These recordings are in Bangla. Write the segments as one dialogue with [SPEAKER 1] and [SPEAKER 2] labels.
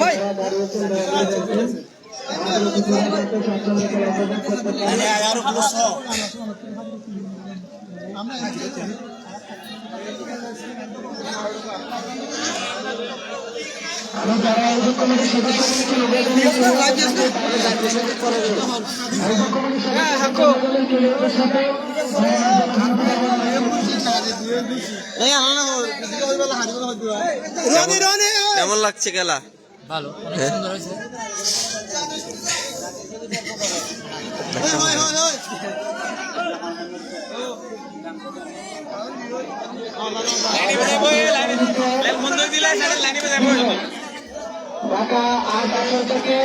[SPEAKER 1] ভাই
[SPEAKER 2] যারা আয়োজক কমিটির সদস্য
[SPEAKER 3] কেমন লাগছে খেলা?
[SPEAKER 1] ভালো, অনেক সুন্দর হয়েছে।
[SPEAKER 2] ঢাকা ৮ আসন থেকে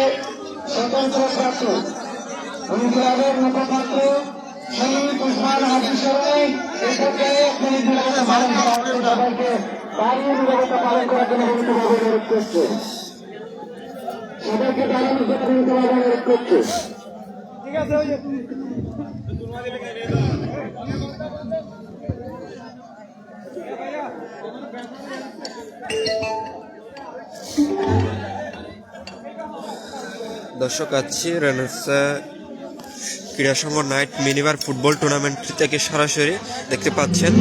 [SPEAKER 2] স্বতন্ত্র প্রার্থী ক্লাবের মুখপাত্র শহীদ উসমান হাফিজ সরকার এ পর্যায়ে সবাইকে দাঁড়িয়ে নিরাপত্তা পালন করার জন্য গুরুত্বভাবে অনুরোধ করছে। সবাইকে দাঁড়িয়ে গুরুত্বভাবে অনুরোধ করছে।
[SPEAKER 3] দর্শক আছি রেনেসা ক্রীড়া সংঘ নাইট মিনিবার ফুটবল টুর্নামেন্ট থেকে সরাসরি দেখতে পাচ্ছেন।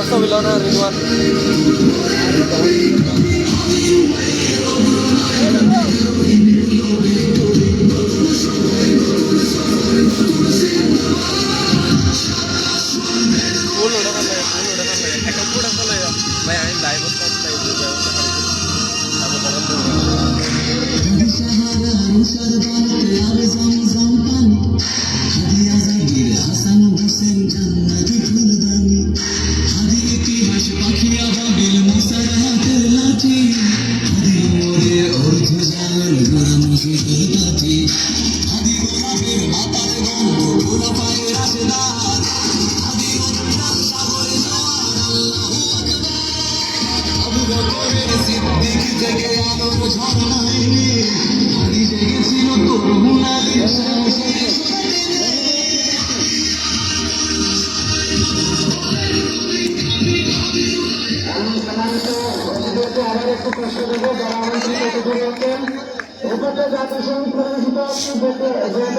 [SPEAKER 3] Sobi Lana Ridwan.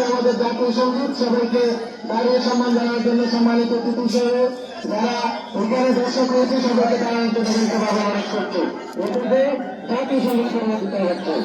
[SPEAKER 3] আমাদের জাতীয় সঙ্গীত সবাইকে দাঁড়িয়ে সম্মান জানানোর জন্য সম্মানিত অতিথি হিসেবে যারা এখানে দর্শক রয়েছে সবাইকে দাঁড়ানোর জন্য অনুরোধ করছে। এটাতে জাতীয় সঙ্গীত পরিবর্তিত হচ্ছে।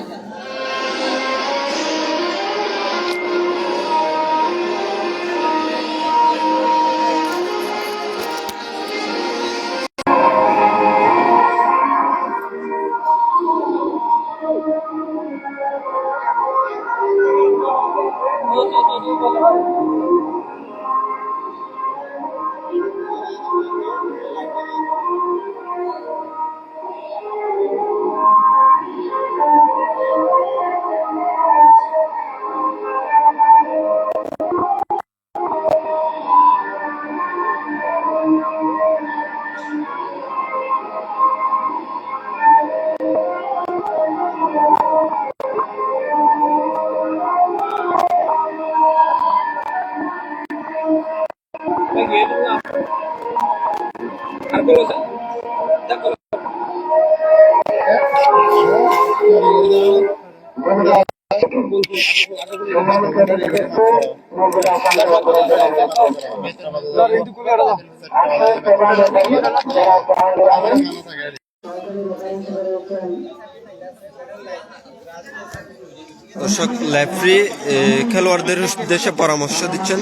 [SPEAKER 3] দর্শক রেফারি খেলোয়াড়দের উদ্দেশ্যে পরামর্শ দিচ্ছেন।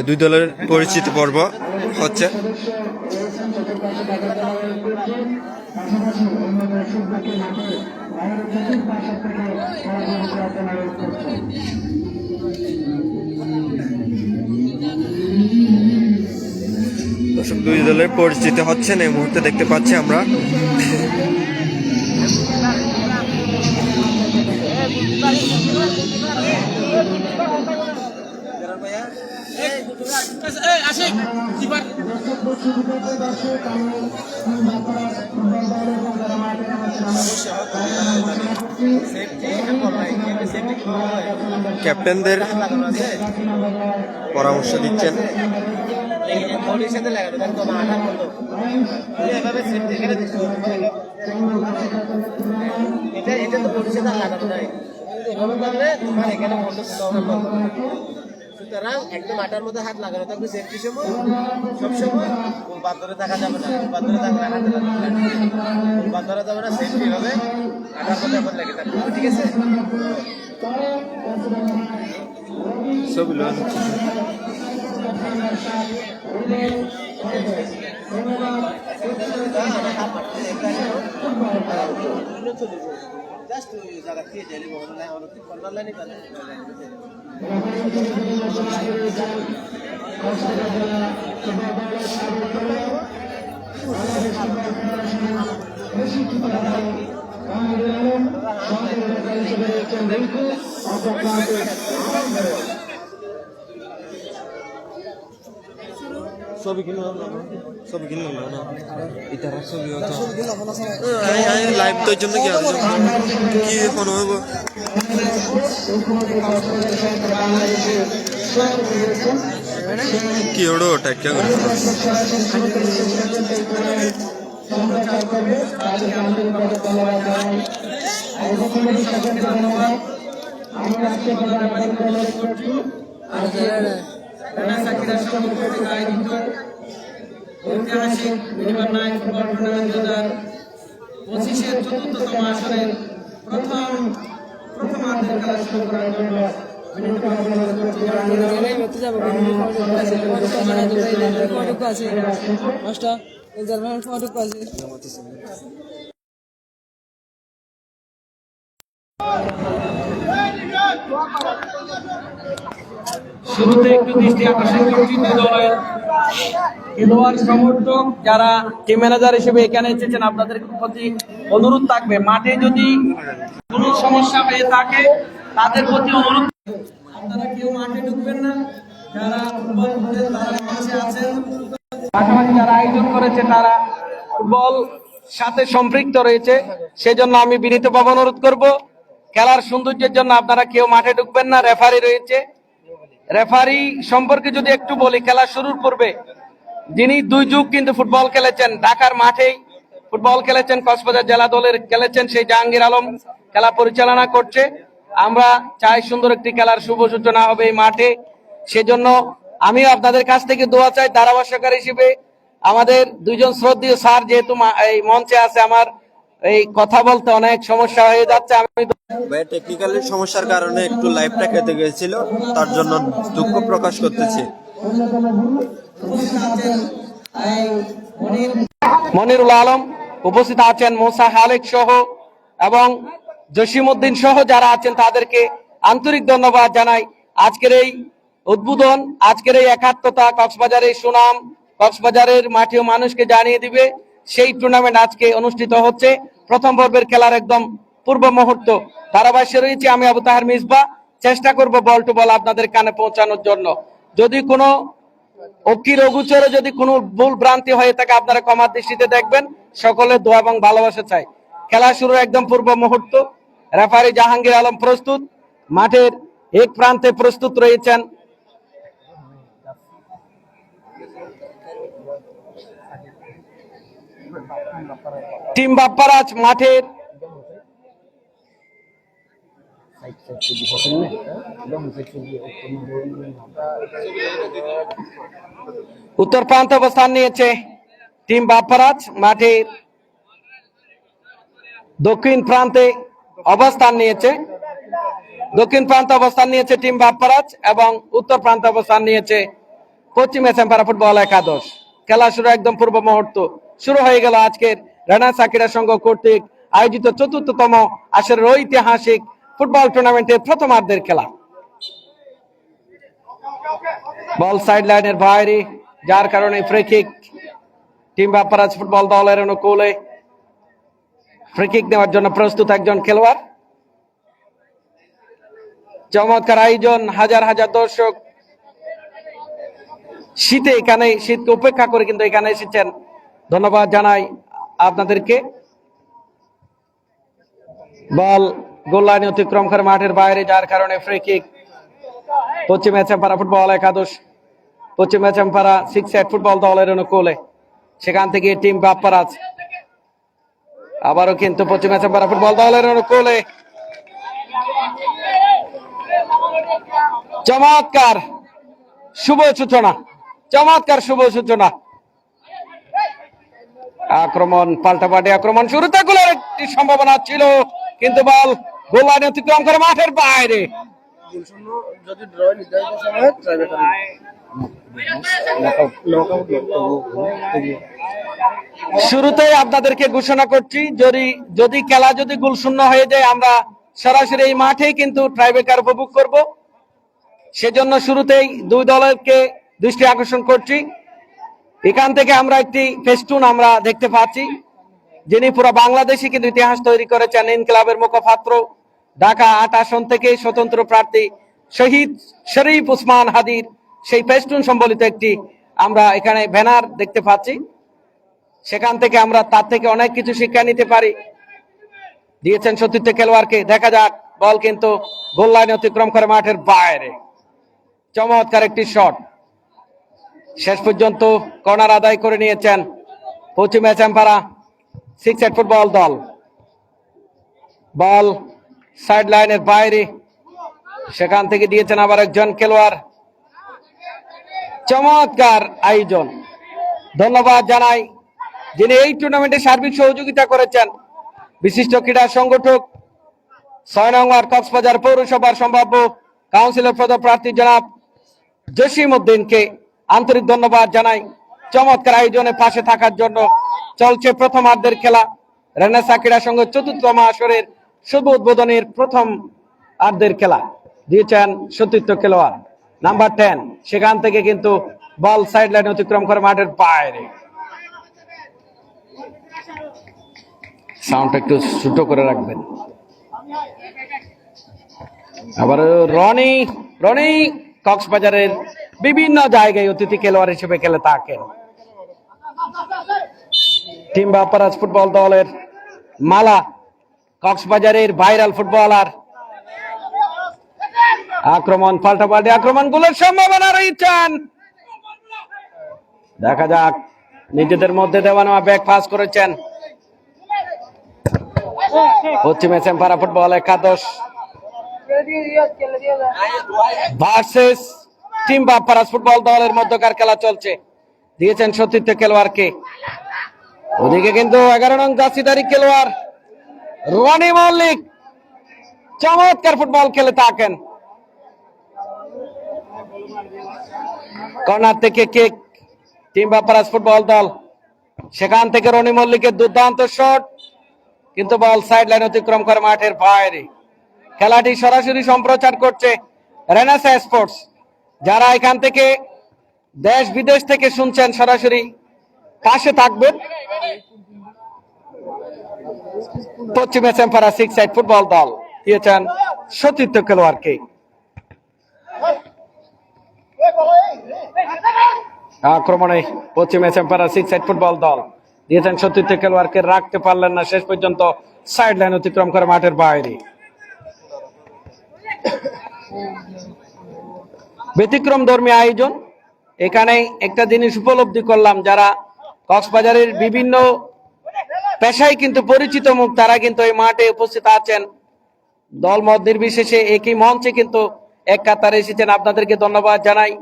[SPEAKER 3] দুই দলের পরিচিতি পর্ব হচ্ছে।
[SPEAKER 4] দর্শক দুই দলের পরিচিত হচ্ছেন এই মুহূর্তে দেখতে পাচ্ছি আমরা। ক্যাপ্টেনদের পরামর্শ দিচ্ছেন।
[SPEAKER 5] সুতরাং একদম আটার মধ্যে হাত লাগানো থাকবে সেফটি সময় সবসময় বাদ ধরে থাকা যাবে না, বাদ ধরে থাকবে হাতে বাদ ধরা যাবে না, সেফটি হবে আটার মধ্যে এখন লেগে থাকবে, ঠিক আছে? জাস্ট জায়গা দিয়ে ডেলি বললে আমার কর্নার লাইনে কাজ
[SPEAKER 4] ছবি কিনলাম না এটার ছবি হতো লাইভ তোর জন্য কি এখন হবো কি ওড়ো টাকা করে
[SPEAKER 1] ঐতিহাসিক মিনিমাম 9 ফুটবল টুর্নামেন্ট 2025-এর চতুর্থতম আসরের প্রথমার্ধের খেলা শুরু করার জন্য শুরুতে একটু দৃষ্টি আকর্ষণ করছি দুই দলের খেলোয়াড় সমর্থক যারা টিম ম্যানেজার হিসেবে এখানে এসেছেন, আপনাদের প্রতি অনুরোধ থাকবে মাঠে যদি কোনো সমস্যা হয়ে থাকে তাদের প্রতি অনুরোধ, আপনারা কেউ মাঠে ঢুকবেন না। যারা ফুটবল খেলেন তারা মাঠে আছেন, পাশাপাশি যারা আয়োজন করেছে তারা ফুটবল সাথে সম্পৃক্ত রয়েছে, সেজন্য আমি বিনীতভাবে অনুরোধ করব খেলার সৌন্দর্যের জন্য আপনারা কেউ মাঠে ঢুকবেন না। রেফারি রয়েছে, রেফারি সম্পর্কে যদি একটু বলি, খেলা শুরুর পূর্বে যিনি 2 যুগ কিন্তু ফুটবল খেলেছেন, ঢাকার মাঠেই ফুটবল খেলেছেন, কক্সবাজার জেলা দলের খেলেছেন, সেই জাহাঙ্গীর আলম খেলা পরিচালনা করছে। আমরা চাই সুন্দর একটি খেলার শুভ সূচনা হবে এই মাঠে, সেজন্য আমি আপনাদের কাছ থেকে দোয়া চাই। ধারাভাষ্যকার হিসেবে আমাদের দুইজন শ্রদ্ধেয় স্যার যেহেতু এই মঞ্চে আছে, আমার এই কথা বলতে অনেক সমস্যা হয়ে যাচ্ছে, আমি
[SPEAKER 4] টেকনিক্যাল সমস্যার কারণে একটু লাইভটা কেটে গিয়েছিল, তার জন্য দুঃখ প্রকাশ করতেছি।
[SPEAKER 1] মনিরুল আলম উপস্থিত আছেন, মোসা খালেক সহ এবং জসিমউদ্দিন সহ যারা আছেন তাদেরকে আন্তরিক ধন্যবাদ জানাই। আজকের এই উদ্বোধন, আজকের এই একাত্মতা, কক্সবাজারের সুনাম, কক্সবাজারের মাটিও মানুষকে জানিয়ে দিবে, সেই টুর্নামেন্ট আজকে অনুষ্ঠিত হচ্ছে। প্রথম পর্বের খেলার একদম পূর্ব মুহূর্ত ধারাভাষ্যে রয়েছে। আমি আবু তাহের মিসবা, চেষ্টা করব বল টু বল আপনাদের কানে পৌঁছানোর জন্য। যদি কোনো অক্ষির অগোচরে যদি কোনো ভুল ভ্রান্তি হয়ে থাকে আপনারা ক্ষমার দৃষ্টিতে দেখবেন। সকলের দোয়া এবং ভালোবাসা চাই। খেলা শুরু একদম পূর্ব মুহূর্ত। রেফারি জাহাঙ্গীর আলম প্রস্তুত, মাঠের এক প্রান্তে প্রস্তুত রয়েছেন টিম বাপ্পারাজ, মাঠের উত্তর প্রান্তে অবস্থান নিয়েছে টিম বাপ্পারাজ, মাঠের দক্ষিণ প্রান্তে অবস্থান নিয়েছে টিম বাপ্পারাজ এবং উত্তর প্রান্তে অবস্থান নিয়েছে পশ্চিম এসএমপাড়া ফুটবল একাদশ। খেলা শুরু একদম পূর্ব মুহূর্ত শুরু হয়ে গেল আজকের রানা সাকিরা সংঘ কর্তৃক আয়োজিত চতুর্থতম আসরের ঐতিহাসিক ফুটবল টুর্নামেন্টের প্রথমার্ধের খেলা। বল সাইড লাইনের বাইরে, যার কারণে free kick team Bapparaj football দলের অনুকূলে ফ্রি কিক নেওয়ার জন্য প্রস্তুত একজন খেলোয়াড়। চমৎকার আয়োজন, হাজার হাজার দর্শক শীতে এখানে, শীতকে উপেক্ষা করে কিন্তু এখানে এসেছেন। ধন্যবাদ জানাই আপনাদেরকে। বল গোল লাইন অতিক্রম করে মাঠের বাইরে, যার কারণে ফ্রি কিক পশ্চিম এচামপাড়া ফুটবল একাদশ, পশ্চিম এচামপাড়া 6 ফুটবল দলের অনুকূলে। সেখান থেকে টিম বাপ্পারাজ আবারও কিন্তু পশ্চিম এচামপাড়া ফুটবল দলের অনুকূলে চমৎকার শুভ সূচনা, চমৎকার শুভ সূচনা। আক্রমণ, পাল্টাপাল্টি আক্রমণ, শুরুতে গোলের একটি সম্ভাবনা ছিল, কিন্তু বল গোল লাইন অতিক্রম করে মাঠের বাইরে।
[SPEAKER 5] যদি ড্র নির্ধারিত সময়
[SPEAKER 1] শুরুতেই আপনাদেরকে ঘোষণা করছি, যদি খেলা যদি গোল শূন্য হয়ে যায়, আমরা সরাসরি এই মাঠেই কিন্তু ট্রাইব্রেকার উপভোগ করব। সেজন্য শুরুতেই দুই দলকে দৃষ্টি আকর্ষণ করছি। এখান থেকে আমরা একটি ফেস্টুন আমরা দেখতে পাচ্ছি, যিনি পুরো বাংলাদেশে কিন্তু ইতিহাস তৈরি করেছেন। ইনকিলাবের মুখপাত্র, ঢাকা ৮ আসন থেকে স্বতন্ত্র প্রার্থী শহীদ শরীফ উসমান হাদির সেই ফেস্টুন সম্বলিত একটি আমরা এখানে ব্যানার দেখতে পাচ্ছি। সেখান থেকে আমরা তার থেকে অনেক কিছু শিক্ষা নিতে পারি। দিয়েছেন সতীর্থ খেলোয়াড়কে, দেখা যাক। বল কিন্তু গোল লাইন অতিক্রম করে মাঠের বাইরে। চমৎকার একটি শট, শেষ পর্যন্ত কর্নার আদায় করে নিয়েছেন পশ্চিম এচামপাড়া 6 ফুটবল দল। বল সাইড লাইনের বাইরে, সেখান থেকে দিয়েছেন আবার একজন খেলোয়াড়। চমৎকার আয়োজন, ধন্যবাদ জানাই যিনি এই টুর্নামেন্টে সার্বিক সহযোগিতা করেছেন, বিশিষ্ট ক্রীড়া সংগঠক 6 নং ওয়ার্ড কক্সবাজার পৌরসভার সম্ভাব্য কাউন্সিলর পদপ্রার্থী জনাব জসিম উদ্দিনকে আন্তরিক ধন্যবাদ জানাই চমৎকার আয়োজনে পাশে থাকার জন্য। চলছে প্রথমার্ধের খেলা, রেনেসা ক্রীড়া সংঘ 4র্থ আসরের শুভ উদ্বোধনের প্রথমার্ধের খেলা। দিয়েছেন সতীর্থ খেলোয়াড় নাম্বার 10, সেখান থেকে কিন্তু বল সাইড লাইন অতিক্রম করে মাঠের বাইরে। সাউন্ড একটু ছোট করে রাখবেন। আবার রনি কক্সবাজারের বিভিন্ন জায়গায় অতিথি খেলোয়াড় হিসেবে খেলে থাকেন। টিম বাপ্পারাজ ফুটবল দলের মালা, কক্সবাজারের ভাইরাল ফুটবলার। আক্রমণ, পাল্টাপাল্টি আক্রমণ, গোলের সম্ভাবনা রয়েছেন। দেখা যাক, নিজেদের মধ্যে দেওয়া নেওয়া ব্যাক পাস করেছেন পশ্চিম এচামপাড়া ফুটবল একাদশ ভার্সেস টিম বাপ্পারাজ ফুটবল দলের মধ্যকার খেলা চলছে। দিয়েছেন সতীর্থ খেলোয়াড়কে, ওদিকে কিন্তু 11 নং জার্সিধারী খেলোয়াড় রনি মল্লিক চমৎকার ফুটবল খেলে থাকেন। কর্নার থেকে কিক টিম বাপ্পারাজ ফুটবল দল, সেখান থেকে রনি মল্লিকের দুর্দান্ত শট, কিন্তু বল সাইড লাইন অতিক্রম করে মাঠের বাইরে। খেলাটি সরাসরি সম্প্রচার করছে রেনেসা স্পোর্টস। যারা এখান থেকে দেশ বিদেশ থেকে শুনছেন, সরাসরি পাশে থাকবেন। পশ্চিম এচামপাড়া 6 ফুটবল দল দিয়েছেন সতীর্থ খেলোয়াড়কে। আক্রমণে পশ্চিম এচামপাড়া 6 ফুটবল দল দিয়েছেন সতীর্থ খেলোয়াড়কে, রাখতে পারলেন না, শেষ পর্যন্ত সাইড লাইন অতিক্রম করে মাঠের বাইরে। ব্যতিক্রম ধর্মী আয়োজন। এখানে একটা জিনিস উপলব্ধি করলাম, যারা কক্সবাজারের বিভিন্ন পেশায় কিন্তু পরিচিত মুখ, তারা কিন্তু এই মাঠে উপস্থিত আছেন। দলমত নির্বিশেষে একই মঞ্চে কিন্তু এক কাতারে এসেছেন। আপনাদেরকে ধন্যবাদ জানাই।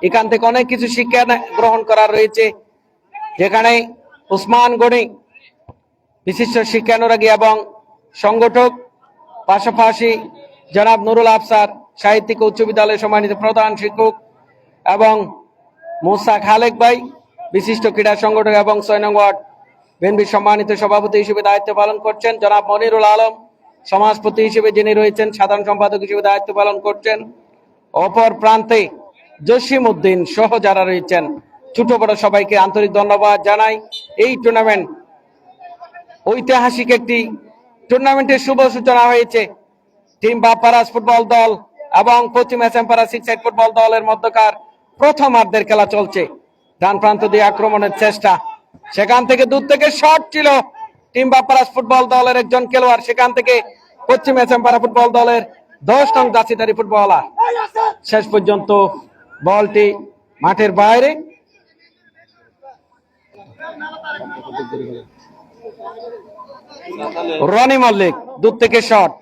[SPEAKER 1] এখান থেকে অনেক কিছু শিক্ষা গ্রহণ করার রয়েছে, যেখানে উসমান গনি বিশিষ্ট শিক্ষানুরাগী এবং সংগঠক, পাশাপাশি জনাব নুরুল আফসার সাহিত্যিক উচ্চ বিদ্যালয়ের সম্মানিত প্রধান শিক্ষক, এবং মুসা খালেক ভাই বিশিষ্ট ক্রীড়া সংগঠক এবং 6 নং ওয়ার্ড বিএনপির সম্মানিত সভাপতি হিসেবে দায়িত্ব পালন করছেন। জনাব মনিরুল আলম সমাজপতি হিসেবে যিনি রয়েছেন, সাধারণ সম্পাদক হিসেবে দায়িত্ব পালন করছেন। অপর প্রান্তে জসিম উদ্দিন সহ যারা রয়েছেন, ছোট বড় সবাইকে আন্তরিক ধন্যবাদ জানাই। এই টুর্নামেন্ট ঐতিহাসিক একটি টুর্নামেন্টের শুভ সূচনা হয়েছে। টিম বাপ্পারাজ ফুটবল দল এবং পশ্চিম এসএমপাড়া সিক্স সাইড ফুটবল দলের মধ্যকার প্রথমার্ধের খেলা চলছে। ডান প্রান্ত দিয়ে আক্রমণের চেষ্টা, সেখান থেকে দূর থেকে শট ছিল টিম বাপ্পারাজ ফুটবল দলের একজন খেলোয়াড়, সেখান থেকে পশ্চিম এসএমপাড়া ফুটবল দলের 10 নং জার্সিধারী ফুটবলার। শেষ পর্যন্ত বলটি মাঠের বাইরে। রনি মল্লিক দূর থেকে শট,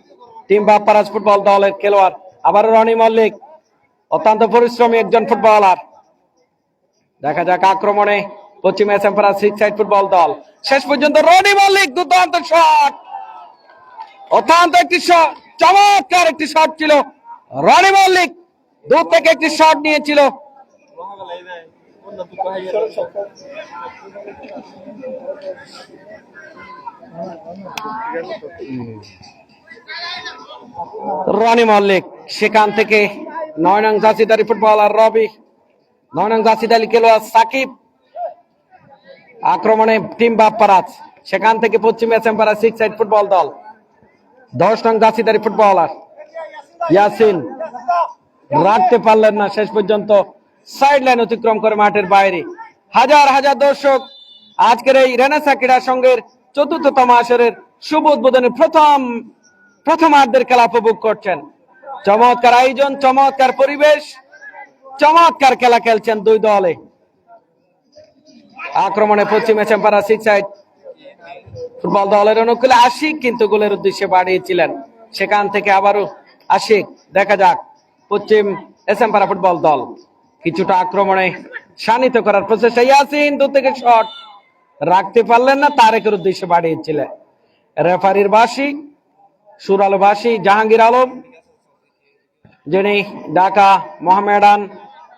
[SPEAKER 1] টিম বাপ্পারাজ ফুটবল দলের খেলোয়াড়। আবার রনি মল্লিক অত্যন্ত পরিশ্রমী একজন ফুটবলার। দেখা যাক আক্রমণে পশ্চিম এসএমপাড়া সিক্স সাইড ফুটবল দল। শেষ পর্যন্ত রনি মল্লিক দুর্দান্ত শট, অত্যন্ত একটি শট, চমৎকার একটি শট ছিল। রনি মল্লিক দূর থেকে একটি শট নিয়েছিল। রনি মল্লিক সেখান থেকে 9 নং জার্সিধারী ফুটবলার রবি, 9 নং জার্সিধারী খেলোয়াড় সাকিব। আক্রমণে টিম বাপ্পারাজ, সেখান থেকে পশ্চিম এসএমপাড়া সিক্স সাইড ফুটবল দল 10 নং জার্সিধারী ফুটবলার ইয়াসিন রাখতে পারলেন না, শেষ পর্যন্ত সাইড লাইন অতিক্রম করে মাঠের বাইরে। হাজার হাজার দর্শক আজকের এই রেনেসা ক্রীড়া সংঘের ৪র্থতম আসরের শুভ উদ্বোধনের প্রথমার্ধের খেলা উপভোগ করছেন। চমৎকার আয়োজন, চমৎকার পরিবেশ, চমৎকার খেলা খেলছেন দুই দলে। আক্রমণে পশ্চিম এসএমপাড়া সিক্স সাইড ফুটবল দলের অনুকূলে আশিক কিন্তু গোলের উদ্দেশ্যে বাড়িয়েছিলেন, সেখান থেকে আবারও আশিক। দেখা যাক পশ্চিম এসএমপাড়া ফুটবল দল কিছুটা আক্রমণে শানিত করার প্রচেষ্টা। ইয়াসিন দূর থেকে শট রাখতে পারলেন না, তারেকের উদ্দেশ্যে বাড়িয়েছিলেন। রেফারির বাসি সুরালো বাসি জাহাঙ্গীর আলম, যিনি ঢাকা মোহামেডান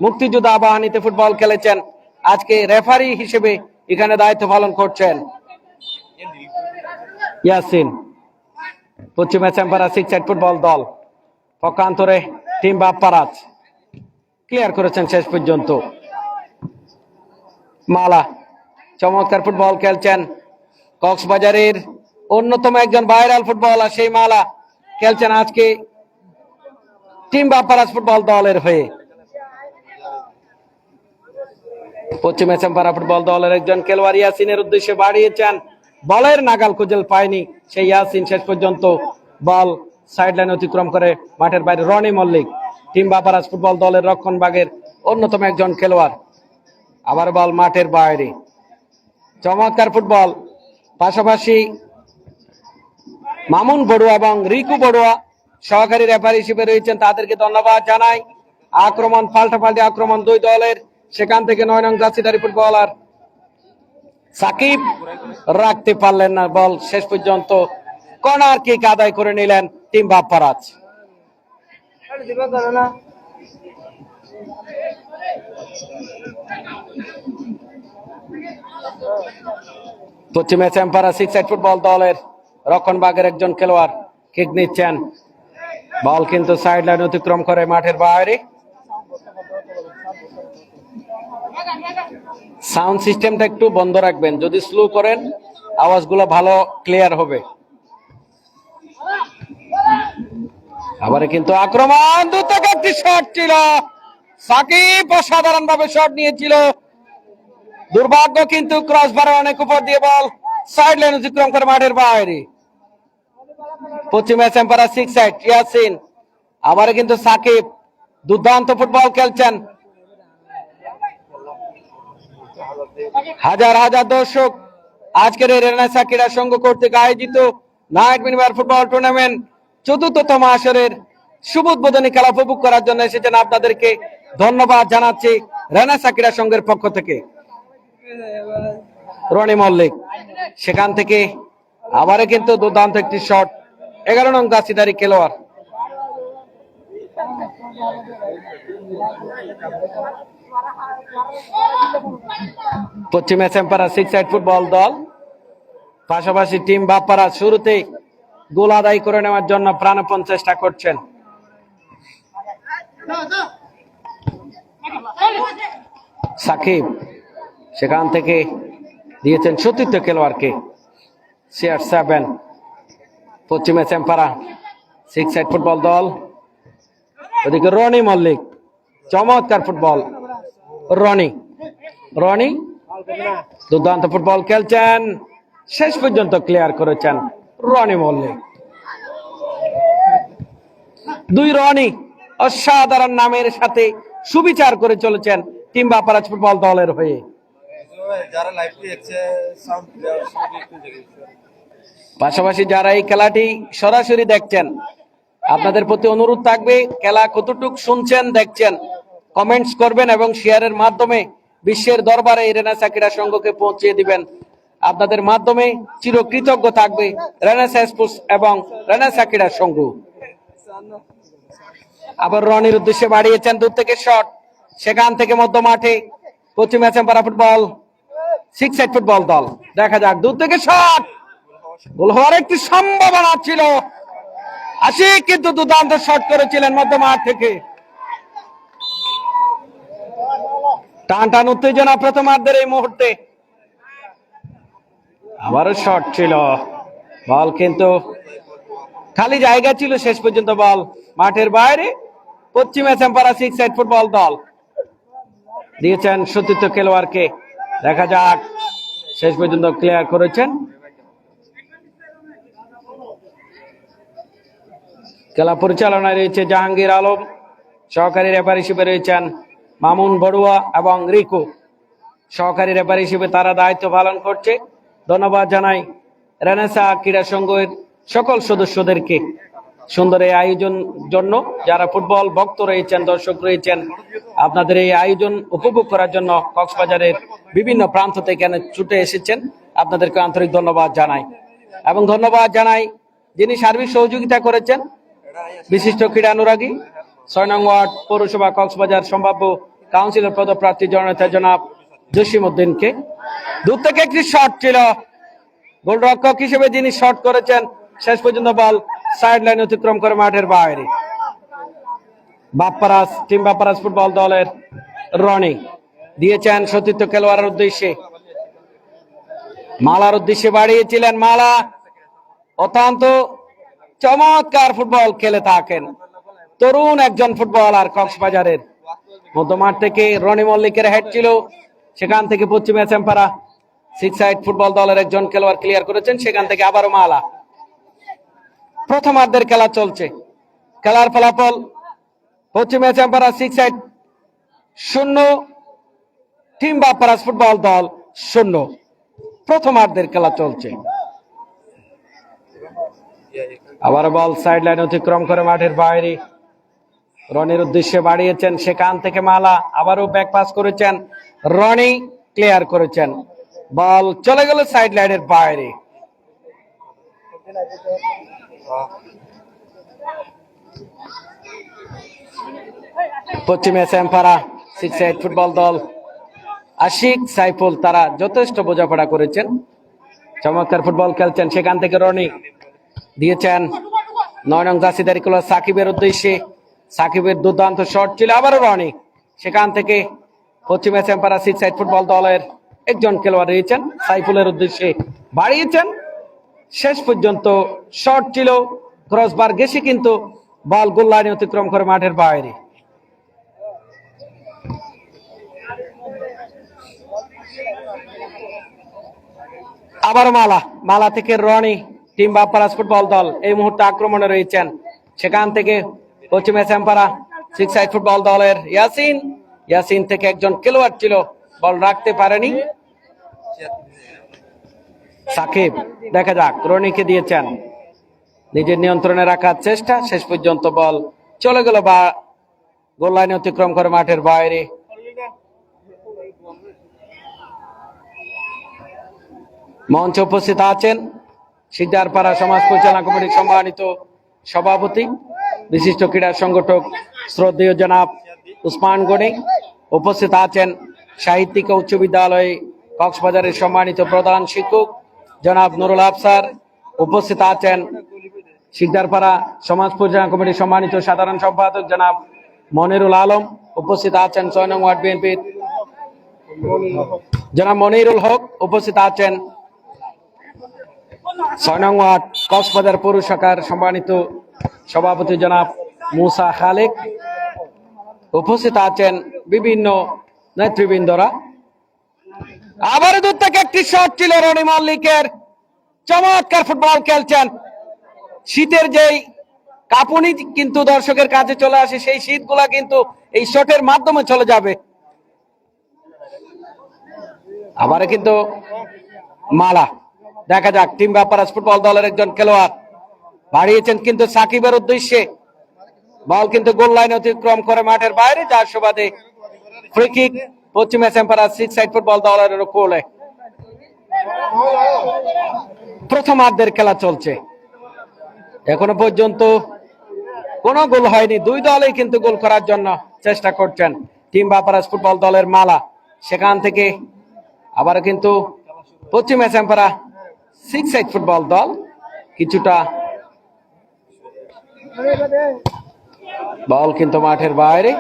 [SPEAKER 1] মুক্তিযোদ্ধা আবাহনীতে ফুটবল খেলেছেন, আজকে রেফারি হিসেবে এখানে দায়িত্ব পালন করছেন। ইয়াসিন পশ্চিম এসএমপাড়া সিক্স সাইড ফুটবল দল পক্ষান্তরে টিম বাপ্পারাজ ক্লিয়ার করেছেন শেষ পর্যন্ত। মালা চমৎকার ফুটবল খেলছেন, কক্সবাজারের অন্যতম একজন ভাইরাল ফুটবলার সেই মালা খেলছেন আজকে টিম বাপ্পারাজ ফুটবল দলের হয়ে। পশ্চিম এসএমপাড়া ফুটবল দলের একজন খেলোয়াড় ইয়াসিনের উদ্দেশ্যে বাড়িয়েছেন, বলের নাগাল খুঁজে পায়নি সেই ইয়াসিন, শেষ পর্যন্ত বল সাইড লাইন অতিক্রম করে মাঠের বাইরে। রনি মল্লিক টিম বাপ্পারাজ ফুটবল দলের রক্ষণ ভাগের অন্যতম একজন খেলোয়াড়, আবার বল মাঠের বাইরে। চমৎকার ফুটবল, পাশাপাশি মামুন বড়ুয়া এবং রিকু বড়ুয়া সহকারী রেফারি হিসেবে রয়েছেন, তাদেরকে ধন্যবাদ জানাই। আক্রমণ পাল্টাপাল্টি আক্রমণ দুই দলের, সেখান থেকে 9 নং জার্সিধারী ফুটবলার সাকিব রাখতে পারলেন না, বল শেষ পর্যন্ত কর্নার কিক আদায় করে নিলেন টিম বাপ্পারাজ। পশ্চিম এসএমপাড়া সিক্স সাইড ফুটবল দলের রক্ষণ ভাগের একজন খেলোয়াড় কিক নিচ্ছেন, বল কিন্তু সাইড লাইন অতিক্রম করে মাঠের বাইরে। সাউন্ড সিস্টেমটা একটু বন্ধ রাখবেন, যদি স্লো করেন আওয়াজগুলো ভালো ক্লিয়ার হবে। আবার কিন্তু আক্রমণ দূর থেকে একটি শট ছিল, সাকিব অসাধারণ ভাবে শট নিয়েছিল, দুর্ভাগ্য কিন্তু ক্রসবারে অনেক উপর দিয়ে বল সাইড লাইন অতিক্রম করে মাঠের বাইরে। পশ্চিম এসএমপাড়া সিক্স সাইড ইয়াসিন, আবার কিন্তু সাকিব দুর্দান্ত ফুটবল খেলছেন। হাজার হাজার দর্শক আজকের এই রেনেসা ক্রীড়া সংঘ কর্তৃক আয়োজিত নাইট মিনিবার ফুটবল টুর্নামেন্ট ৪র্থতম আসরের শুভ উদ্বোধনী খেলা উপভোগ করার জন্য এসেছেন, আপনাদেরকে ধন্যবাদ জানাচ্ছি রেনেসা ক্রীড়া সংঘের পক্ষ থেকে। রনি মল্লিক সেখান থেকে আবারও কিন্তু দুর্দান্ত একটি শট, 11 নং জার্সিধারী খেলোয়াড়। পশ্চিম এসএমপাড়া সিক্স সাইড ফুটবল দল পাশাপাশি টিম বাপ্পারাজ শুরুতেই গোল আদায় করে নেওয়ার জন্য প্রাণপণ চেষ্টা করছেন। সাকিব সেখান থেকে দিয়েছেন সতীর্থ খেলোয়াড়কে। CR7 পশ্চিমে চ্যাম্পারা 6 সাইড ফুটবল দল। ওদিকে রনি মল্লিক, চমৎকার ফুটবল। রনি দুর্দান্ত ফুটবল খেলছেন, শেষ পর্যন্ত ক্লিয়ার করেছেন রনি মল্লিক। দুই রনি অসাধারণ নামের সাথে সুবিচার করে চলেছেন টিম বাপারাজ ফুটবল দলের হয়ে।
[SPEAKER 5] যারা লাইভ দেখছে সাউন্ড
[SPEAKER 1] পাশাপাশি যারা এই খেলাটি সরাসরি দেখছেন, আপনাদের প্রতি অনুরোধ থাকবে খেলা কতটুক শুনছেন দেখছেন কমেন্টস করবেন এবং শেয়ারের মাধ্যমে বিশ্বের দরবারে রেনেসাঁ ক্রীড়া সংঘকে পৌঁছিয়ে দিবেন। আপনাদের মাধ্যমে চিরকৃতজ্ঞ থাকবে রেনেসাঁ স্পোর্টস এবং রেনেসাঁ ক্রীড়া সংঘ। আবার রনির উদ্দেশ্যে বাড়িয়েছেন দূর থেকে শট, সেখান থেকে মধ্য মাঠে পশ্চিমে চ্যাম্পারা ফুটবল 6 সাইড ফুটবল দল। দেখা যাক, দূর থেকে শট, গোল হওয়ার একটি সম্ভাবনা ছিল। আশিক কিন্তু দুর্দান্ত শট করেছিলেন মধ্য মাঠ থেকে। টান টান উত্তেজনা প্রথমার্ধের এই মুহূর্তে। আবারও শট ছিল, বল কিন্তু খালি জায়গা ছিল, শেষ পর্যন্ত বল মাঠের বাইরে। পশ্চিমে চ্যাম্পারা 6 সাইড ফুটবল দল দিয়েছেন সতীর্থ খেলোয়াড়কে। দেখা যাক, শেষ পর্যন্ত ক্লিয়ার করেছেন। খেলা পরিচালনায় রয়েছে জাহাঙ্গীর আলম, সহকারী রেফারি হিসেবে রয়েছেন মামুন বড়ুয়া এবং রিকু। সহকারী রেফারি হিসেবে তারা দায়িত্ব পালন করছে। ধন্যবাদ জানাই রেনেসাঁ ক্রীড়া সংঘের সকল সদস্যদেরকে সুন্দর এই আয়োজন জন্য। যারা ফুটবল ভক্ত রয়েছেন, দর্শক রয়েছেন, আপনাদের এই আয়োজন উপভোগ করার জন্য কক্সবাজারের বিভিন্ন প্রান্ত থেকে এখানে ছুটে এসেছেন, আপনাদেরকে আন্তরিক ধন্যবাদ জানাই। এবং ধন্যবাদ জানাই যিনি সার্বিক সহযোগিতা করেছেন, বিশিষ্ট ক্রীড়ানুরাগী 6 নং ওয়ার্ড পৌরসভা কক্সবাজার সম্ভাব্য কাউন্সিলর পদপ্রার্থী জননেতা জনাব জসিম উদ্দিনকে। দূর থেকে একটি শট ছিল, গোলরক্ষক হিসেবে যিনি শট করেছেন, শেষ পর্যন্ত বল সাইড লাইন অতিক্রম করে মাঠের বাইরে। টিম বাপ্পারাজ ফুটবল দলের রনি দিয়েছেন সতীর্থ খেলোয়াড়ের উদ্দেশ্যে, মালার উদ্দেশ্যে বাড়িয়েছিলেন। মালা অত্যন্ত চমৎকার ফুটবল খেলে থাকেন, তরুণ একজন ফুটবলার। কক্সবাজারের মধ্যমাঠ থেকে রনি মল্লিকের হেড ছিল, সেখান থেকে পশ্চিমে চ্যাম্পারা 6 সাইড ফুটবল দলের একজন খেলোয়াড় ক্লিয়ার করেছেন, সেখান থেকে আবারও মালা। প্রথমার্ধের খেলা চলছে, খেলার ফলাফল পশ্চিমে চ্যাম্পারা 6 সাইড 0, টিম বাপ্পারাজ ফুটবল দল 0। প্রথমার্ধের খেলা চলছে। আবার বল সাইড লাইন অতিক্রম করে মাঠের বাইরে, রনির উদ্দেশ্যে বাড়িয়েছেন, সেখান থেকে মালা আবারও ব্যাক পাস করেছেন, রনি ক্লিয়ার করেছেন, বল চলে গেল সাইড লাইনের বাইরে। পশ্চিমে চ্যাম্পারা 6 সাইড ফুটবল দল আশিক সাইফুল তারা যথেষ্ট বোঝাপড়া করেছেন, চমৎকার ফুটবল খেলছেন। সেখান থেকে রনি দিয়েছেন 9 নং জার্সিধারী খেলোয়াড় সাকিবের উদ্দেশ্যে, সাকিবের দুর্দান্ত শট ছিল। আবারও রনি, সেখান থেকে পশ্চিমে চ্যাম্পারা 6 সাইড ফুটবল দলের একজন খেলোয়াড় রয়েছেন, সাইফুলের উদ্দেশ্যে বাড়িয়েছেন, শেষ পর্যন্ত শট ছিল, ক্রসবার গেছে কিন্তু বল গোল লাইনে অতিক্রম করে মাঠের বাইরে। আবার মালা থেকে রনি, টিম বাপ্পারাজ ফুটবল দল এই মুহূর্তে আক্রমণে রয়েছেন। সেখান থেকে পশ্চিমে চ্যাম্পারা 6 সাইড ফুটবল দলের ইয়াসিন থেকে একজন খেলোয়াড় ছিল, বল রাখতে পারেনি সাকিব। দেখা যাক, রনিকে দিয়েছেন, নিজের নিয়ন্ত্রণে রাখার চেষ্টা, শেষ পর্যন্ত বল চলে গেল বা গোল লাইনে অতিক্রম করে মাঠের বাইরে। মঞ্চে উপস্থিত আছেন শিকদারপাড়া সমাজ পরিচালনা কমিটির সম্মানিত সভাপতি, বিশিষ্ট ক্রীড়া সংগঠক শ্রদ্ধেয় জনাব উসমান গনি। উপস্থিত আছেন সাহিত্যিক উচ্চ বিদ্যালয় কক্সবাজারের সম্মানিত প্রধান শিক্ষক জনাব নুরুল আফসার। উপস্থিত আছেন শিকদারপাড়া সমাজ পরিচালনা কমিটির সম্মানিত সাধারণ সম্পাদক জনাব মনিরুল আলম। উপস্থিত আছেন 6 নং ওয়ার্ড বিএনপির জনাব মনিরুল হক উপস্থিত আছেন। 6 নং ওয়ার্ড কক্সবাজার পৌর শাখার সম্মানিত সভাপতি জনাব মুসা খালেক উপস্থিত আছেন, বিভিন্ন নেতৃবৃন্দরা। আবার দূর থেকে একটি শট ছিল রনি মল্লিকের, চমৎকার ফুটবল খেলছেন। শীতের যেই কাঁপুনি কিন্তু দর্শকের কাছে চলে আসে, সেই শীতগুলা কিন্তু এই শটের মাধ্যমে চলে যাবে। আবার কিন্তু মালা, দেখা যাক টিম বাপারাজ ফুটবল দলের একজন খেলোয়াড় বাড়িয়েছেন কিন্তু সাকিবের উদ্দেশ্যে, বল কিন্তু গোল লাইন অতিক্রম করে মাঠের বাইরে, যার সুবাদে ফ্রি কিক পশ্চিম এসএমপাড়া 6 সাইড ফুটবল দলের কোলে। প্রথমার্ধের খেলা চলছে, এখনো পর্যন্ত কোনো গোল হয়নি। দুই দলই কিন্তু গোল করার জন্য চেষ্টা করছেন। টিম বাপারাজ ফুটবল দলের মালা, সেখান থেকে আবার কিন্তু পশ্চিম এসএমপাড়া 6 সাইড ফুটবল দল কিছুটা, বল কিন্তু মাঠের বাইরে।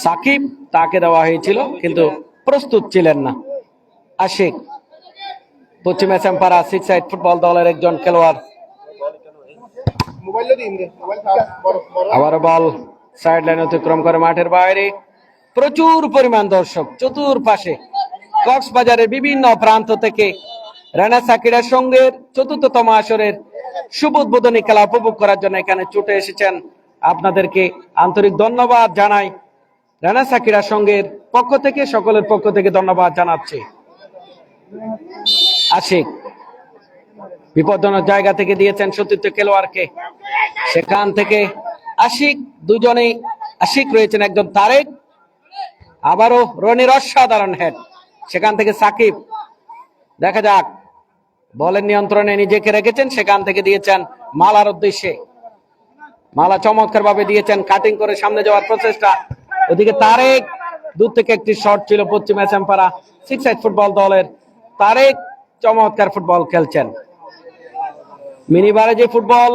[SPEAKER 1] সাকিব তাকে দেওয়া হয়েছিল কিন্তু প্রস্তুত ছিলেন না। আশিক পশ্চিম এসএমপাড়া 6 সাইড ফুটবল দলের একজন খেলোয়াড়, আবার বল সাইড লাইন অতিক্রম করে মাঠের বাইরে। প্রচুর পরিমাণ দর্শক চতুর্পাশে, কক্সবাজারের বিভিন্ন প্রান্ত থেকে রানা ক্রীড়া সংঘের ৪র্থতম আসরের শুভ উদ্বোধনী খেলা উপভোগ করার জন্য এখানে ছুটে এসেছেন। আপনাদেরকে আন্তরিক ধন্যবাদ জানাই। রানা ক্রীড়া সংঘের পক্ষ থেকে, সকলের পক্ষ থেকে ধন্যবাদ জানাচ্ছি। আশিক বিপজ্জনক জায়গা থেকে দিয়েছেন সতীর্থ খেলোয়াড়কে, সেখান থেকে আশিক, দুজনেই আশিক রয়েছেন, একজন তারেক, আবারও রনির অসাধারণ হেড, সেখান থেকে সাকিব, দেখা যাক বলের নিয়ন্ত্রণে নিজেকে রেখেছেন, সেখান থেকে দিয়েছেন মালার উদ্দেশ্যে। মালা চমৎকার ভাবে দিয়েছেন, কাটিং করে সামনে যাওয়ার প্রচেষ্টা। ওদিকে তারেক, দূর থেকে একটি শট ছিল পশ্চিম এসএমপাড়া 6 সাইড ফুটবল দলের। তারেক চমৎকার ফুটবল খেলছেন। মিনিবারে যে ফুটবল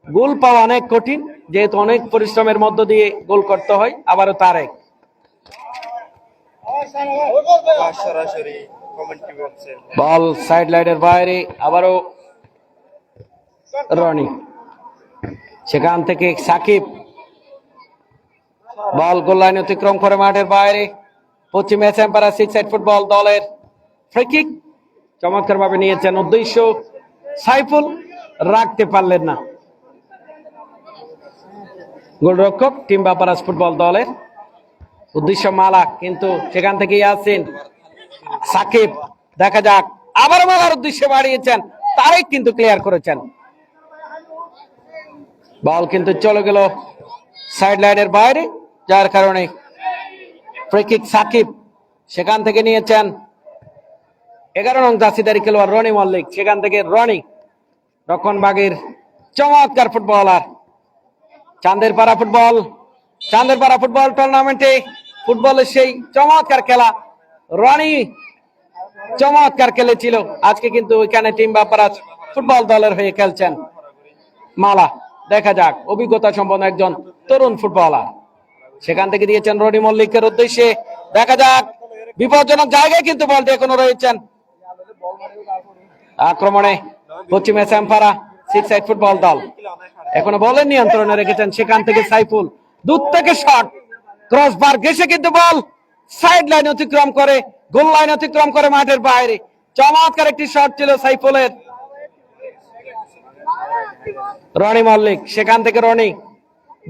[SPEAKER 1] গোল পাওয়া অনেক কঠিন, যেহেতু অনেক পরিশ্রমের মধ্য দিয়ে গোল করতে হয়। আবারও তারেক,
[SPEAKER 4] সরাসরি কমেন্ট্রি বক্সে
[SPEAKER 1] বল সাইড লাইনের বাইরে, আবারও রনি, সেখান থেকে সাকিব, বল গোল লাইন অতিক্রম করে মাঠের বাইরে। পশ্চিম এসএমপাড়া 6 সাইড ফুটবল দলের ফ্রি কিক চমৎকার ভাবে নিয়েছেন, উদ্দেশ্য সাইফুল, রাখতে পারলেন না গোলরক্ষক টিম বাপারাজ ফুটবল দলের। উদ্দেশ্য মালা, কিন্তু সেখান থেকে ইয়াসিন, সাকিব, দেখা যাক আবার মালার উদ্দেশ্যে বাড়িয়েছেন, তারেক কিন্তু ক্লিয়ার করেছেন। বল কিন্তু চলে গেল সাইড লাইনের বাইরে, যার কারণে ফ্রি কিক সাকিব, সেখান থেকে নিয়েছেন 11 নং জার্সিধারী খেলোয়াড় রনি মল্লিক, সেখান থেকে রনি, রক্ষণভাগের চমৎকার ফুটবলার। চাঁদেরপাড়া ফুটবল টুর্নামেন্টে ফুটবলের সেই চমৎকার খেলা রনি চমৎকার খেলেছিল, আজকে কিন্তু ওইখানে টিম বাপারাজ ফুটবল দলের হয়ে খেলছেন মালা। দেখা যাক অভিজ্ঞতা সম্পন্ন একজন তরুণ ফুটবলার, সেখান থেকে দিয়েছেন রনি মল্লিকের উদ্দেশ্যে। দেখা যাক বিপজ্জনক জায়গায় কিন্তু বলটি এখনো রয়েছেন। আক্রমণে পশ্চিম এসএমপাড়া 6 সাইড ফুটবল দল এখনো বলের নিয়ন্ত্রণে রেখেছেন, সেখান থেকে সাইফুল, দূর থেকে শট, ক্রস বার ঘেসে কিন্তু বল সাইড লাইন অতিক্রম করে, গোল লাইন অতিক্রম করে মাঠের বাইরে। চমৎকার একটি শট ছিল সাইফুলের। রনি মল্লিক, সেখান থেকে রনি,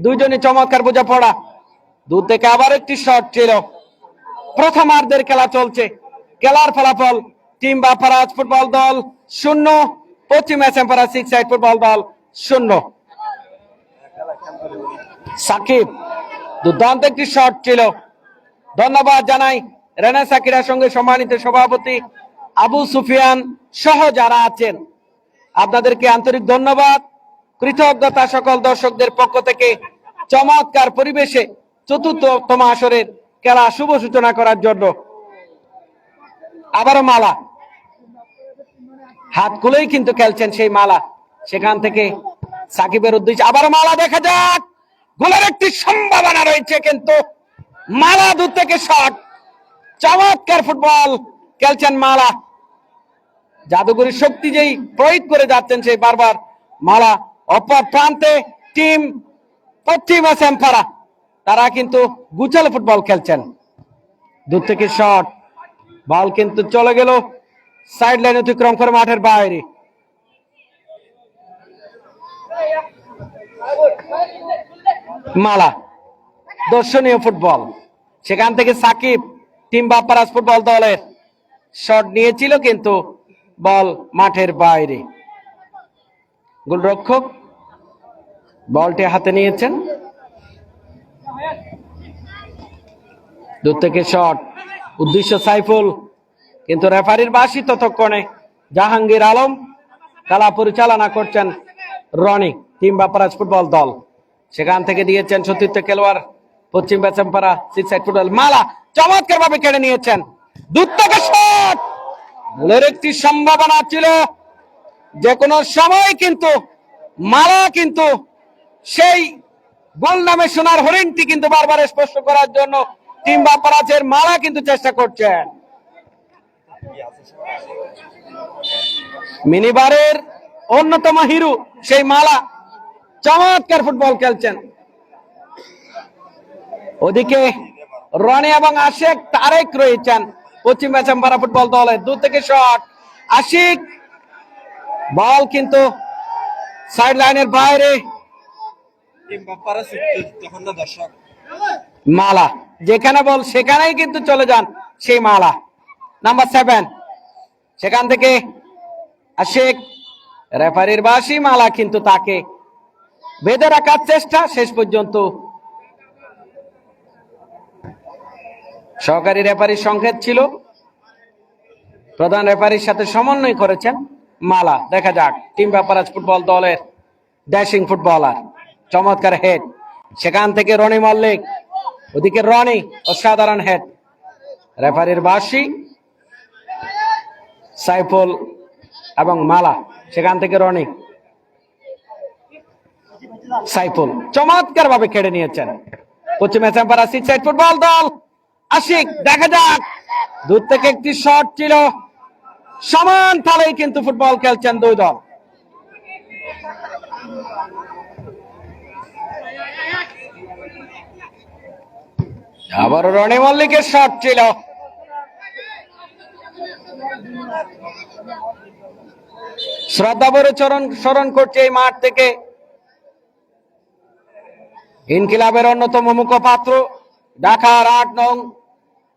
[SPEAKER 1] দুইজনই চমৎকার বোঝাপড়া। দূর থেকে আবার একটি শট ছিল। প্রথমার্ধের খেলা চলছে, খেলার ফলাফল টিম বাপারাজ ফুটবল দল 0, পশ্চিম এসএমপাড়া 6 সাইড ফুটবল দল 0। সাকিব, দুর্দান্ত একটি শট ছিল। ধন্যবাদ জানাই রেনেসা ক্রীড়া সঙ্গে সম্মানিত সভাপতি আবু সুফিয়ান সহ যারা আছেন, আপনাদেরকে আন্তরিক ধন্যবাদ, কৃতজ্ঞতা সকল দর্শকদের পক্ষ থেকে। চমৎকার পরিবেশে ৪র্থতম আসরের খেলা শুভ সূচনা করার জন্য আবারও মালা, হাত খুলেই কিন্তু খেলছেন সেই মালা, সেখান থেকে সাকিবের উদ্দেশ্যে আবারও মালা। দেখা যাক গোলের একটি সম্ভাবনা রয়েছে, কিন্তু মালা দূর থেকে শট, চমৎকার ফুটবল খেলছেন মালা। জাদুঘরী শক্তি যেই প্রয়োগ করে যাচ্ছেন সেই বারবার মালা। অপর প্রান্তে টিম পশ্চিমা শ্যামপাড়া, তারা কিন্তু গুছালো ফুটবল খেলছেন। দূর থেকে শট, বল কিন্তু চলে গেল সাইড লাইন অতিক্রম করে মাঠের বাইরে। মালা দর্শনীয় ফুটবল, সেখান থেকে সাকিব টিম বাপ্পারাজ ফুটবল দলের শট নিয়েছিল কিন্তু বল মাঠের বাইরে। গোলরক্ষক বলটি হাতে নিয়েছেন। দূর থেকে শট, উদ্দেশ্য সাইফুল, কিন্তু রেফারির বাঁশি ততক্ষণে জাহাঙ্গীর আলম, খেলা পরিচালনা করছেন রনি টিম বাপ্পারাজ ফুটবল দল। সেখান থেকে দিয়েছেন সতীর্থ খেলোয়াড় পশ্চিম বেচমপাড়া সিক্স সাইড ফুটবল। মালা চমৎকার ভাবে কেড়ে নিয়েছেন। দূর থেকে শট, গোলের একটি সম্ভাবনা ছিল যে কোনো সময়, কিন্তু মালা কিন্তু সেই গোল নামে সোনার হরিণটি কিন্তু বারবার স্পর্শ করার জন্য টিম বাপ্পারাজের মালা কিন্তু চেষ্টা করছেন। মিনিবারের অন্যতম হিরো সেই মালা চমৎকার ফুটবল খেলছেন। ওদিকে রনি এবং আশিক তারেক রয়েছেন পশ্চিম বেচমপাড়া ফুটবল দলের। দূর থেকে শট, আশিক, বল কিন্তু সাইড লাইনের বাইরে। মালা যেখানে বল সেখানেই কিন্তু চলে যান সেই মালা, নাম্বার 7। সেখান থেকে আশিক, রেফারির বাঁশি, মালা কিন্তু তাকে বেঁধে রাখার চেষ্টা, শেষ পর্যন্ত সহকারী রেফারির সংকেত ছিল, প্রধান রেফারির সাথে সমন্বয় করেছেন মালা। দেখা যাক টিম বাপ্পারাজ ফুটবল দলের ড্যাশিং ফুটবলার, চমৎকার হেড, সেখান থেকে রনি মল্লিক, ওদিকে রনি অসাধারণ হেড, রেফারির বাঁশি, সাইফুল এবং মালা, সেখান থেকে রনি, সাইফুল চমৎকার ভাবে কেড়ে নিয়েছেন পশ্চিম বেচমপাড়া সিক্স সাইড ফুটবল দল। আশিক, দেখা যাক, দূর থেকে একটি শট ছিল, সমান তালেই কিন্তু ফুটবল খেলছেন দুই দল। আবার রনি মল্লিকের শট ছিল, শ্রদ্ধাভরে স্মরণ করছে এই মাঠ থেকে ইনকিলাবের অন্যতম মুখপাত্র, ঢাকার 8 নং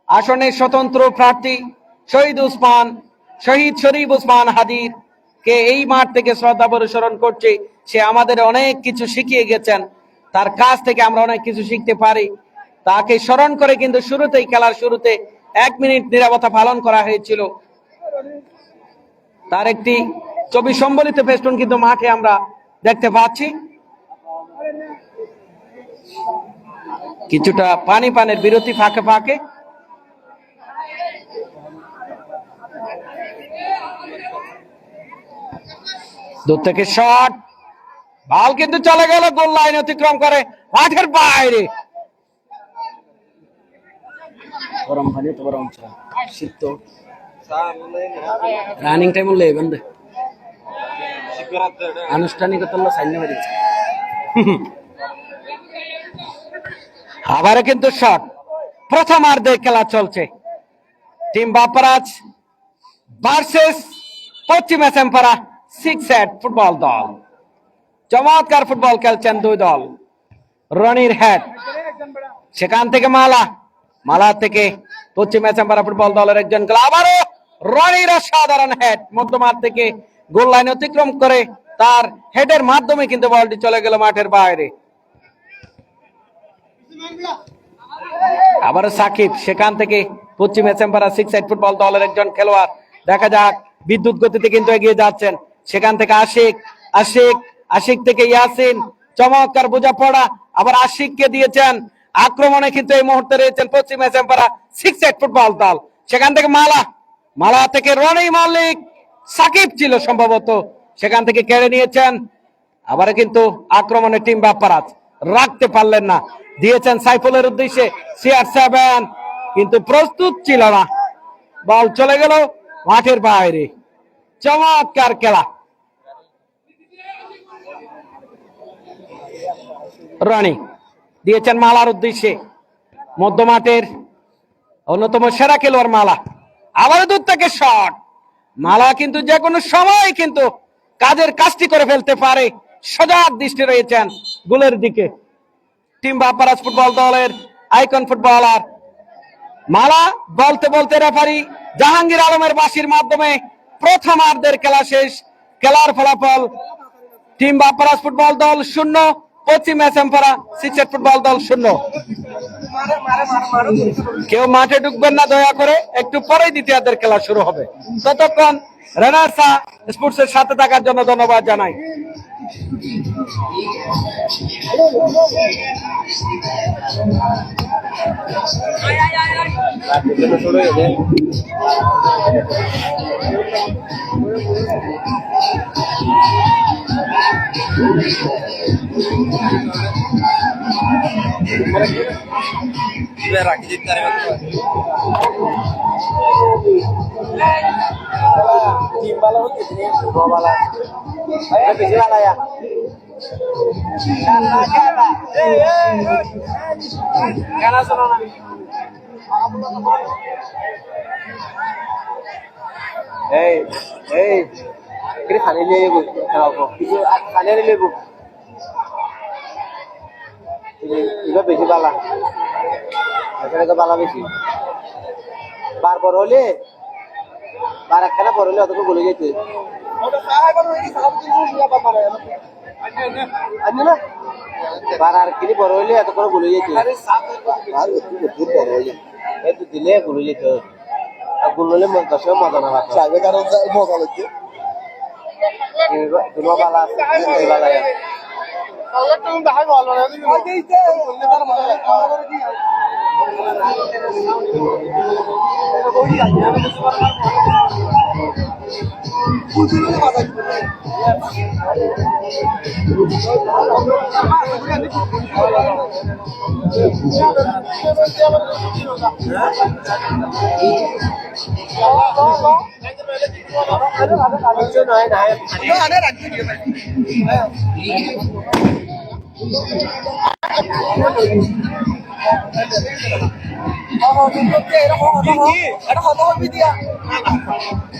[SPEAKER 1] আসনের স্বতন্ত্র প্রার্থী শহীদ শরীফ ওসমান হাদির কে এই মাঠ থেকে শ্রদ্ধাভরে স্মরণ করছে। সে আমাদের অনেক কিছু শিখিয়ে গেছেন, তার কাছ থেকে আমরা অনেক কিছু শিখতে পারি। তাকে স্মরণ করে কিন্তু শুরুতেই, খেলার শুরুতে 1 মিনিট নীরবতা পালন করা হয়েছিল। তার একটি ছবি সম্বলিত ফেস্টুন কিন্তু মাঠে আমরা দেখতে পাচ্ছি। কিছুটা পানের বিরতি ফাঁকে ফাঁকে। দূর থেকে শট, বল কিন্তু চলে গেল গোল লাইন অতিক্রম করে মাঠের বাইরে। গরম পানি তো গরম শীত তো রানিং টাইম হলে বন্ধ আনুষ্ঠানিকতা সাইন। আবারও কিন্তু শট, প্রথমার্ধে খেলা চলছে। টিম বাপ্পারাজ ভার্সেস পশ্চিম বেচমপাড়া সিক্স সাইড ফুটবল দল। চমৎকার ফুটবল খেলছেন দুই দল। রনির হেড, সেখান থেকে মালা থেকে পশ্চিম বেচমপাড়া ফুটবল দলের একজন খেলা। আবারও রনির অসাধারণ হেড, মধ্যমাঠ থেকে গোল লাইন অতিক্রম করে তার হেডের মাধ্যমে কিন্তু বলটি চলে গেল মাঠের বাইরে। আবারও সাকিব, সেখান থেকে পশ্চিম বেচমপাড়া সিক্স সাইড ফুটবল দলের একজন খেলোয়াড়। দেখা যাক, বিদ্যুৎ গতিতে কিন্তু এগিয়ে যাচ্ছেন। সেখান থেকে আশিক থেকে ইয়াসিন, চমৎকার বোঝাপড়া। আবার আশিককে দিয়েছেন, আক্রমণে কিন্তু এই মুহূর্তে রয়েছেন পশ্চিম বেচমপাড়া সিক্স সাইড ফুটবল দল। সেখান থেকে মালা থেকে রনি মল্লিক, সাকিব ছিল সম্ভবত, সেখান থেকে কেড়ে নিয়েছেন। আবার কিন্তু আক্রমণে টিম বাপ্পারাজ। রাখতে পারলেন না, দিয়েছেন সাইফুলের উদ্দেশ্যে CR7, কিন্তু প্রস্তুত ছিল না, বল চলে গেল মাঠের বাইরে। চমৎকার খেলা। রানি দিয়েছেন মালার উদ্দেশ্যে, মধ্যমাঠের অন্যতম সেরা খেলোয়াড় মালা, আবার দূর থেকে শট। মালা কিন্তু যে কোনো সময় কিন্তু কাজের কাজটি করে ফেলতে পারে, সজাগ দৃষ্টি রয়েছেন গোলের দিকে। টিম বাপ্পারাজ ফুটবল দলের আইকন ফুটবলার মালা বলতে বলতে রেফারি জাহাঙ্গীর আলমের বাঁশির মাধ্যমে প্রথমার্ধের খেলা শেষ। খেলার ফলাফল টিম বাপ্পারাজ ফুটবল দল 0, পশ্চিম এসএমপাড়া সিলেট ফুটবল দল 0। কেউ মাঠে ঢুকবেন না দয়া করে, একটু পরেই দ্বিতীয়ার্ধের খেলা শুরু হবে। ততক্ষণ রেনার্সা স্পোর্টসের সাথে থাকার জন্য ধন্যবাদ জানাই।
[SPEAKER 5] খালি লেবু খালি লেবু এবার বেশি বালা, এখানে বালা বেশি। বার বড় হলে বার একখানা বড় হলে অতটা বলে যেতে বার আর কিনি বড় হইলে এত করে বলে যেতে একটু দিলে গুলো যেত, আর গুলো হলে দশে মজা না পাচ্ছে মজা লাগছে। তোমার বালা আছে বালা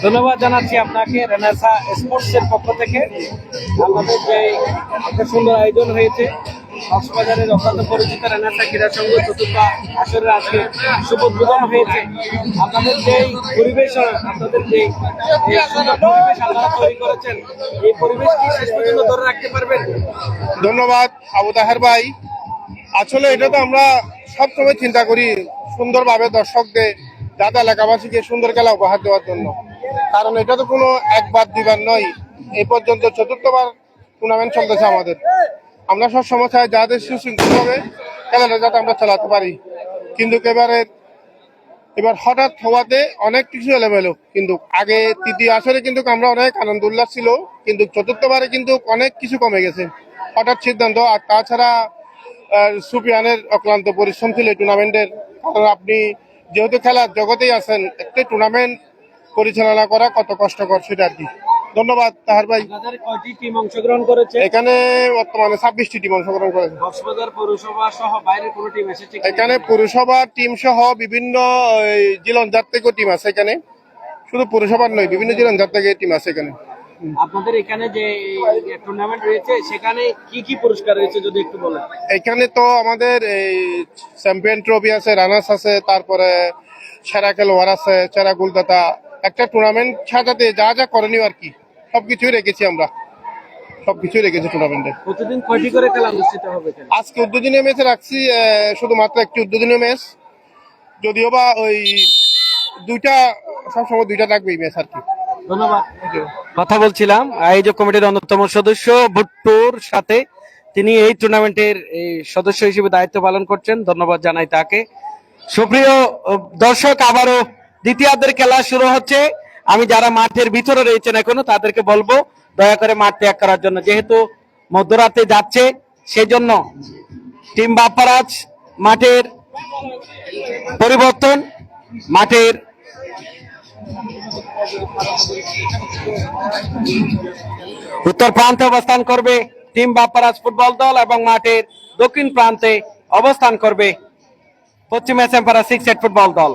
[SPEAKER 1] ধন্যবাদ জানাচ্ছি আপনাকে রেনার্সা স্পোর্টসের পক্ষ থেকে। আমাদের যে একটা সুন্দর আয়োজন হয়েছে, কক্সবাজারের অত্যন্ত পরিচিত রেনার্সা ক্রীড়া সংঘ চতুর্থ আসরের আজকে শুভ উদ্বোধন হয়েছে। আপনাদের যে পরিবেশ, আপনাদের যে সুন্দর পরিবেশ আপনারা তৈরি করেছেন, এই পরিবেশ কি শেষ পর্যন্ত ধরে রাখতে পারবেন?
[SPEAKER 3] ধন্যবাদ আবু তাহের ভাই। আসলে এটা তো আমরা সবসময় চিন্তা করি সুন্দরভাবে দর্শকদের যাতে এলাকাবাসীকে সুন্দর খেলা উপহার দেওয়ার জন্য, কারণ এটা তো কোনো একবার দুইবার নয়, এই পর্যন্ত চতুর্থবার টুর্নামেন্ট চলতেছে আমাদের। আমরা সবসময় চাই যাদের সুশৃঙ্খলভাবে খেলাটা যাতে আমরা চালাতে পারি, কিন্তু এবার হঠাৎ হওয়াতে অনেক কিছু এলোমেলো। কিন্তু আগে তৃতীয় আসরে কিন্তু আমরা অনেক আনন্দ উল্লাস ছিল, কিন্তু চতুর্থবারে কিন্তু অনেক কিছু কমে গেছে হঠাৎ সিদ্ধান্ত। আর তাছাড়া সুফিয়ানের অক্লান্ত পরিশ্রম ছিল টুর্নামেন্টের, কারণ আপনি যেহেতু খেলার জগতেই আছেন, একটা টুর্নামেন্ট পরিচালনা করা কত কষ্টকর সেটা আর কি। ধন্যবাদ তাহার ভাই।
[SPEAKER 1] কয়টি টিম অংশগ্রহণ করেছে?
[SPEAKER 3] এখানে বর্তমানে 26টি টিম অংশগ্রহণ করেছে।
[SPEAKER 1] কক্সবাজার পৌরসভা সহ বাইরের কোনো টিম এসেছে?
[SPEAKER 3] এখানে পৌরসভা টিম সহ বিভিন্ন জিলনজাত থেকে টিম আছে এখানে, শুধু পৌরসভার নয়, বিভিন্ন জিলনজাত থেকে টিম আছে এখানে।
[SPEAKER 1] আপনাদের এখানে যে টুর্নামেন্ট রয়েছে সেখানে কি কি পুরস্কার রয়েছে যদি একটু বলেন?
[SPEAKER 3] এখানে তো আমাদের এই চ্যাম্পিয়ন ট্রফি আছে, রানার্স আছে, তারপরে সেরা খেলোয়াড় আছে, সেরা গোলদাতা। একটা টুর্নামেন্ট সাজাতে যা যা করণীয় আর কি সবকিছুই রেখেছি আমরা, সবকিছুই রেখেছি টুর্নামেন্টে।
[SPEAKER 1] প্রতিদিন কয়টি করে খেলা অনুষ্ঠিত হবে?
[SPEAKER 3] আজকে উদ্বোধনী ম্যাচ রাখছি, শুধুমাত্র একটি উদ্বোধনী ম্যাচ, যদিও বা ওই দুইটা সবসময় দুইটা থাকবে এই ম্যাচ আর কি।
[SPEAKER 1] ধন্যবাদ। কথা বলছিলাম আয়োজক কমিটির অন্যতম সদস্য ভুট্টোর সাথে, তিনি এই টুর্নামেন্টের সদস্য হিসেবে দায়িত্ব পালন করছেন, ধন্যবাদ জানাই তাকে। সুপ্রিয় দর্শক, আবারও দ্বিতীয়ার্ধের খেলা শুরু হচ্ছে। আমি যারা মাঠের ভিতরে রয়েছেন এখনো তাদেরকে বলবো দয়া করে মাঠ ত্যাগ করার জন্য, যেহেতু মধ্যরাতে যাচ্ছে সেই জন্য টিম বাপ্পারাজ মাঠের পরিবর্তন, মাঠের উত্তর প্রান্তে অবস্থান করবে টিম বাপ্পারাজ ফুটবল দল এবং মাঠের দক্ষিণ প্রান্তে অবস্থান করবে পশ্চিম এসএমপাড়া 6 ফুটবল দল।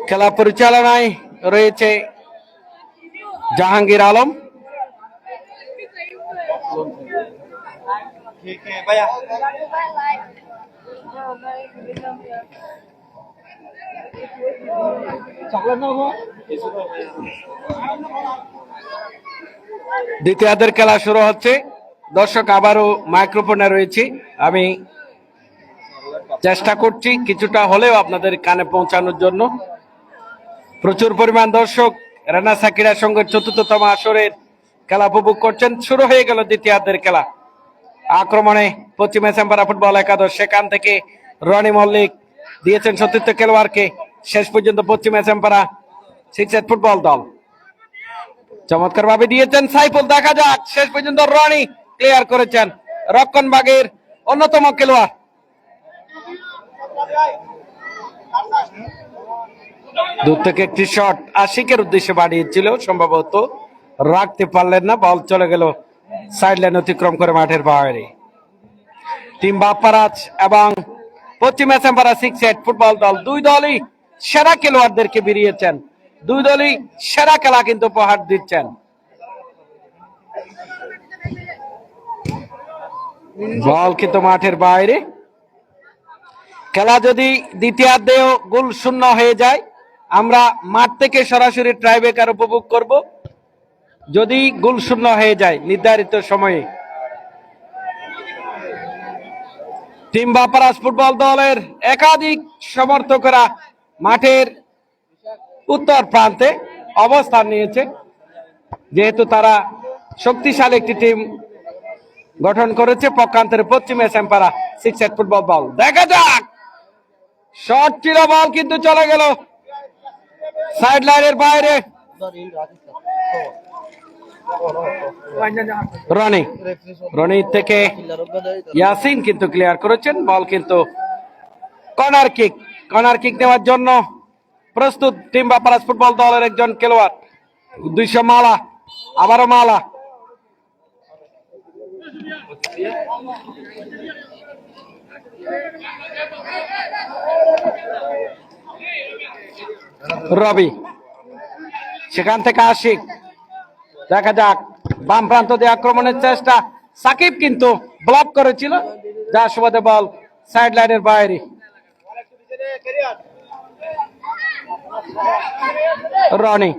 [SPEAKER 1] খেলা পরিচালনায় রয়েছে জাহাঙ্গীর আলম। দ্বিতীয়ার্ধের খেলা শুরু হচ্ছে। দর্শক আবারও মাইক্রোফোনে রয়েছি, আমি চেষ্টা করছি কিছুটা হলেও আপনাদের কানে পৌঁছানোর জন্য। প্রচুর পরিমাণ দর্শক রানা সাকিরা সঙ্গে চতুর্থতম আসরের খেলা উপভোগ করছেন। শুরু হয়ে গেল দ্বিতীয়ার্ধের খেলা। আক্রমণে পশ্চিম এসএমপাড়া ফুটবল একাদশ, সেখান থেকে রনি মল্লিক দিয়েছেন সতীর্থ খেলোয়াড়কে। শেষ পর্যন্ত পশ্চিম এসএমপাড়া 6 ফুটবল দল চমৎকার ভাবে দিয়েছেন সাইফুল। দেখা যাক, শেষ পর্যন্ত রনি ক্লিয়ার করেছেন, রক্ষণভাগের অন্যতম খেলোয়াড়। দূর থেকে একটি শট আশিকের উদ্দেশ্যে বাড়িয়েছিল, সম্ভবত রাখতে পারলেন না, বল চলে গেল সাইড লাইন অতিক্রম করে মাঠের বাইরে। টিম বাপ্পারাজ এবং পশ্চিম এসএমপাড়া 6 ফুটবল দল দুই দলই সেরা খেলোয়াড়দেরকে বেরিয়েছেন, দুই দলই সেরা খেলা কিন্তু উপহার দিচ্ছেন। বল কিন্তু মাঠের বাইরে। খেলা যদি দ্বিতীয়ার্ধেও গোল শূন্য হয়ে যায়, আমরা মাঠ থেকে সরাসরি ট্রাইব্রেকার উপভোগ করব। যদি গোল শূন্য হয়ে যায় নির্ধারিত সময়ে, টিম বাপ্পারাজ ফুটবল দলের একাধিক সমর্থকরা মাঠের উত্তর প্রান্তে অবস্থান নিয়েছে, যেহেতু তারা শক্তিশালী একটি টিম গঠন করেছে। পক্ষান্তরে পশ্চিম এসএমপাড়া 6 ফুটবল দল। দেখা যাক, শট ছিল, বল কিন্তু চলে গেল সাইড লাইনের বাইরে। রনি থেকে ইয়াসিন কিন্তু ক্লিয়ার করেছেন, বল কিন্তু কর্নার কিক নেওয়ার জন্য প্রস্তুত টিম বাপ্পারাজ ফুটবল দলের একজন খেলোয়াড়। 200 মালা, আবারও মালা, রবি, সেখান থেকে আশিক। দেখা যাক, বাম প্রান্ত দিয়ে আক্রমণের চেষ্টা, সাকিব কিন্তু ব্লক করেছিল, যার সুবাদে বল সাইড লাইনের বাইরে। রনি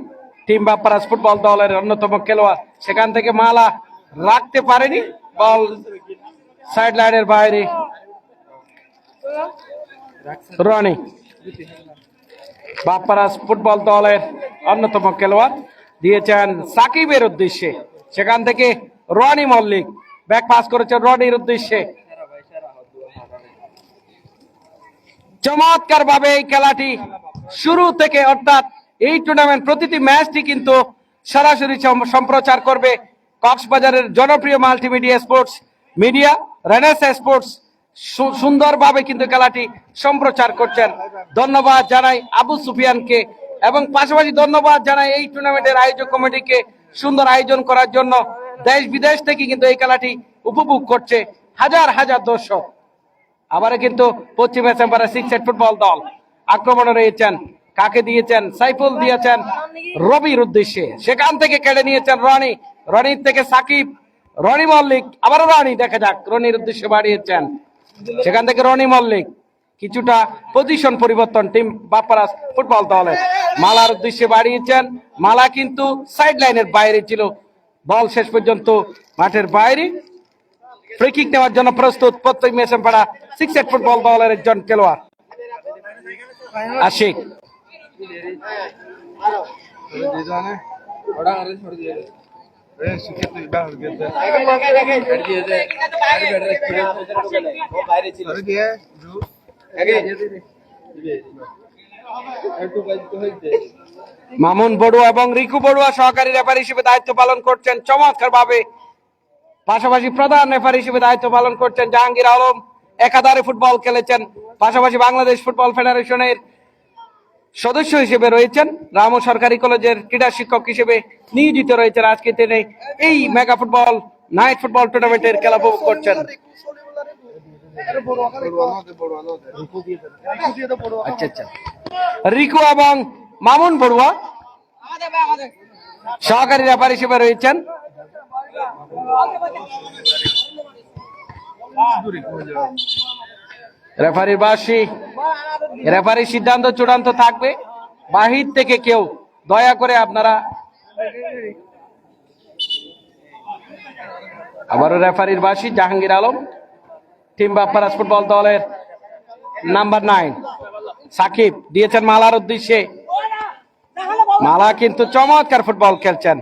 [SPEAKER 1] টিম বাপ্পারাজ ফুটবল দলের অন্যতম খেলোয়াড়, সেখান থেকে মালা রাখতে পারেনি, বল সাইড লাইনের বাইরে। রনি বাপ্পারাজ ফুটবল দলের অন্যতম খেলোয়াড়, দিয়েছেন সাকিবের উদ্দেশ্যে, সেখান থেকে রনি মল্লিক ব্যাক পাস করেছেন রনির উদ্দেশ্যে। চমৎকার ভাবে এই খেলাটি শুরু থেকে, অর্থাৎ এই টুর্নামেন্ট প্রতিটি ম্যাচটি কিন্তু সরাসরি সম্প্রচার করবে কক্সবাজারের জনপ্রিয় multimedia sports media Renaissance sports. সুন্দরভাবে কিন্তু খেলাটি সম্প্রচার করছেন। ধন্যবাদ জানাই আবু সুফিয়ানকে, এবং পাশাপাশি ধন্যবাদ জানাই এই টুর্নামেন্টের আয়োজক কমিটিকে সুন্দর আয়োজন করার জন্য। দেশ বিদেশ থেকে কিন্তু এই খেলাটি উপভোগ করছে হাজার হাজার দর্শক। আবারও কিন্তু পশ্চিম এসএমপাড়া 6 ফুটবল দল আক্রমণে রয়েছেন, কাকে দিয়েছেন? সাইফুল দিয়েছেন রবির উদ্দেশ্যে, সেখান থেকে কেড়ে নিয়েছেন রনি, রনির থেকে সাকিব, রনি মল্লিক, আবারও রনি। দেখা যাক, রনির উদ্দেশ্যে বাড়িয়েছেন, সেখান থেকে রনি মল্লিক। কিছুটা পজিশন পরিবর্তন টিম বাপ্পারাজ ফুটবল দলের। মালার উদ্দেশ্যে বাড়িয়েছেন, মালা কিন্তু সাইড লাইনের বাইরে ছিল, বল শেষ পর্যন্ত মাঠের বাইরে। ফ্রি কিক নেওয়ার জন্য প্রস্তুত পশ্চিম এসএমপাড়া 6 ফুটবল দলের একজন খেলোয়াড় আশিক।
[SPEAKER 5] বাইরে ছিল
[SPEAKER 1] মামুন বড়ুয়া এবং রিকু বড়ুয়া সহকারী রেফারি হিসেবে দায়িত্ব পালন করছেন চমৎকার ভাবে। পাশাপাশি প্রধান রেফারি হিসেবে দায়িত্ব পালন করছেন জাহাঙ্গীর আলম। একাধারে ফুটবল খেলেছেন, পাশাপাশি বাংলাদেশ ফুটবল ফেডারেশনের সদস্য হিসেবে রয়েছেন, রামু সরকারি কলেজের ক্রীড়া শিক্ষক হিসেবে নিয়োজিত রয়েছেন। আজকে তিনি এই মেগা ফুটবল নাইট ফুটবল টুর্নামেন্টের খেলা উপভোগ করছেন। রিকু এবং মামুন বড়ুয়া সহকারী রেফারি হিসেবে রয়েছেন। রেফারির সিদ্ধান্ত চূড়ান্ত থাকবে, বাহির থেকে কেউ দয়া করে আপনারা। আবারও রেফারির বাসী জাহাঙ্গীর আলম। টিম বাপ্পারাজ ফুটবল দলের নাম্বার 9 সাকিব দিয়েছেন মালার উদ্দেশ্যে। মালা কিন্তু চমৎকার ফুটবল খেলছেন।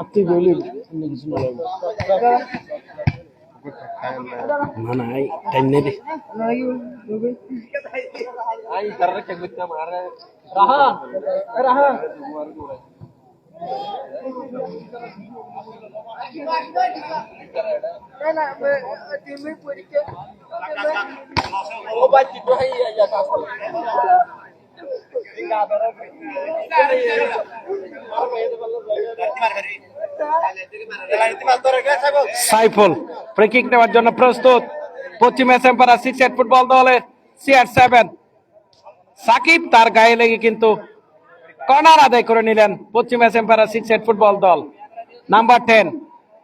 [SPEAKER 1] আপনি বলুন না এই টাইম নেই সাইফুল ফ্রি কিক নেওয়ার জন্য প্রস্তুত। পশ্চিম এসএমপাড়া 6 ফুটবল দলের CR7 সাকিব তার গায়ে লেগে কিন্তু কর্নার আদায় করে নিলেন পশ্চিম এসএমপাড়া 6 ফুটবল দল। নাম্বার 10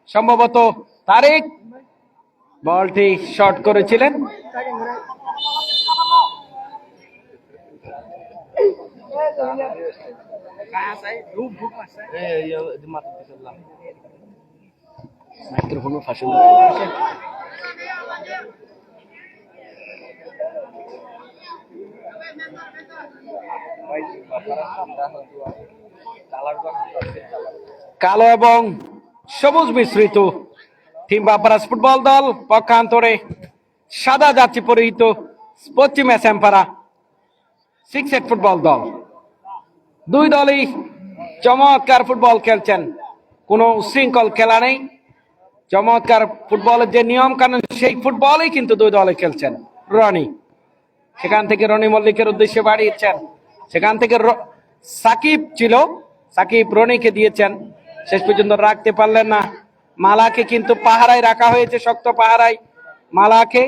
[SPEAKER 1] সম্ভবত তারিক বলটি শট করেছিলেন। মাইক্রোফোন ফাঁসে কালো এবং সবুজ মিশ্রিত টিম বাপ্পারাজ ফুটবল দল, পক্ষান্তরে সাদা জার্সি পরিহিত পশ্চিম এসএমপাড়া 6 ফুটবল দল। দুই দলই চমৎকার ফুটবল খেলছেন, কোনো উশৃঙ্খল খেলা নেই। চমৎকার ফুটবলের যে নিয়ম কানুন সেই ফুটবলই কিন্তু দুই দলে খেলছেন। রনি সেখান থেকে রনি মল্লিকের উদ্দেশ্যে বাড়িয়েছেন, সেখান থেকে সাকিব ছিল, সাকিব রনিকে দিয়েছেন, শেষ পর্যন্ত রাখতে পারলেন না। মালাকে কিন্তু পাহারায় রাখা হয়েছে, শক্ত পাহারায় মালাকে।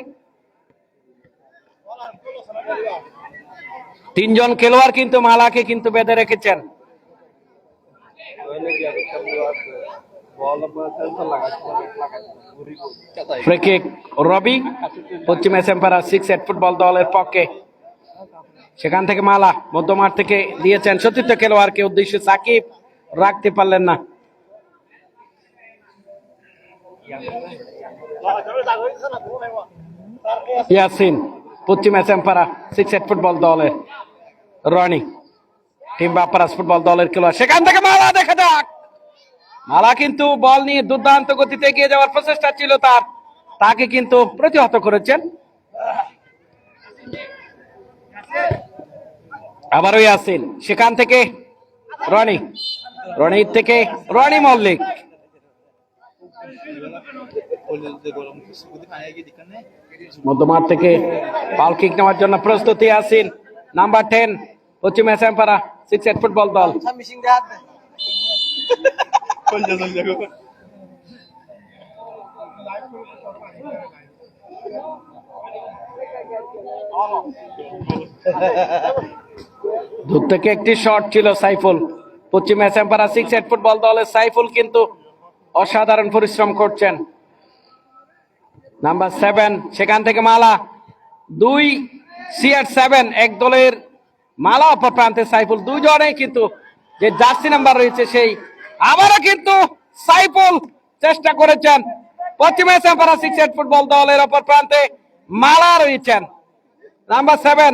[SPEAKER 1] 3 জন খেলোয়াড় কিন্তু মালাকে কিন্তু বেঁধে রেখেছেন। ফ্রি কিক রবি পশ্চিম এসএমপাড়া 6 ফুটবল দলের পক্ষে। সেখান থেকে মালা মধ্যমাঠ থেকে দিয়েছেন সতীর্থ খেলোয়াড়কে উদ্দেশ্যে, সাকিব রাখতে পারলেন না। ইয়াসিন পশ্চিম এসএমপাড়া 6 ফুটবল দলের রনি টিম বাপ্পারাজ ফুটবল দলের খেলোয়াড়। সেখান থেকে মালা, দেখা যাক মালা কিন্তু বল নিয়ে দুর্দান্ত গতিতে এগিয়ে যাওয়ার প্রচেষ্টা ছিল তার, তাকে কিন্তু প্রতিহত করেছেন। আবারও ইয়াসিন, সেখান থেকে রনি, রনির থেকে রনি মল্লিক। মধ্যমাঠ থেকে পাল কিক নেওয়ার জন্য প্রস্তুতি ইয়াসিন। নাম্বার 10 পশ্চিম এসএমপাড়া 6 ফুটবল দল। দূর থেকে একটি শট ছিল সাইফুল, পশ্চিম এসএমপাড়া 6 ফুটবল দলের সাইফুল কিন্তু অসাধারণ পরিশ্রম করছেন। নাম্বার 7 সেখান থেকে মালা, 2 CR7 এক দলের মালা, অপর প্রান্তে সাইফুল, দুজনেই কিন্তু যে জার্সি নাম্বার রয়েছে সেই। আবারও কিন্তু সাইফুল চেষ্টা করেছেন পশ্চিম এসএমপাড়া 6 ফুটবল দলের অপর প্রান্তে মালা রয়েছেন, নাম্বার 7।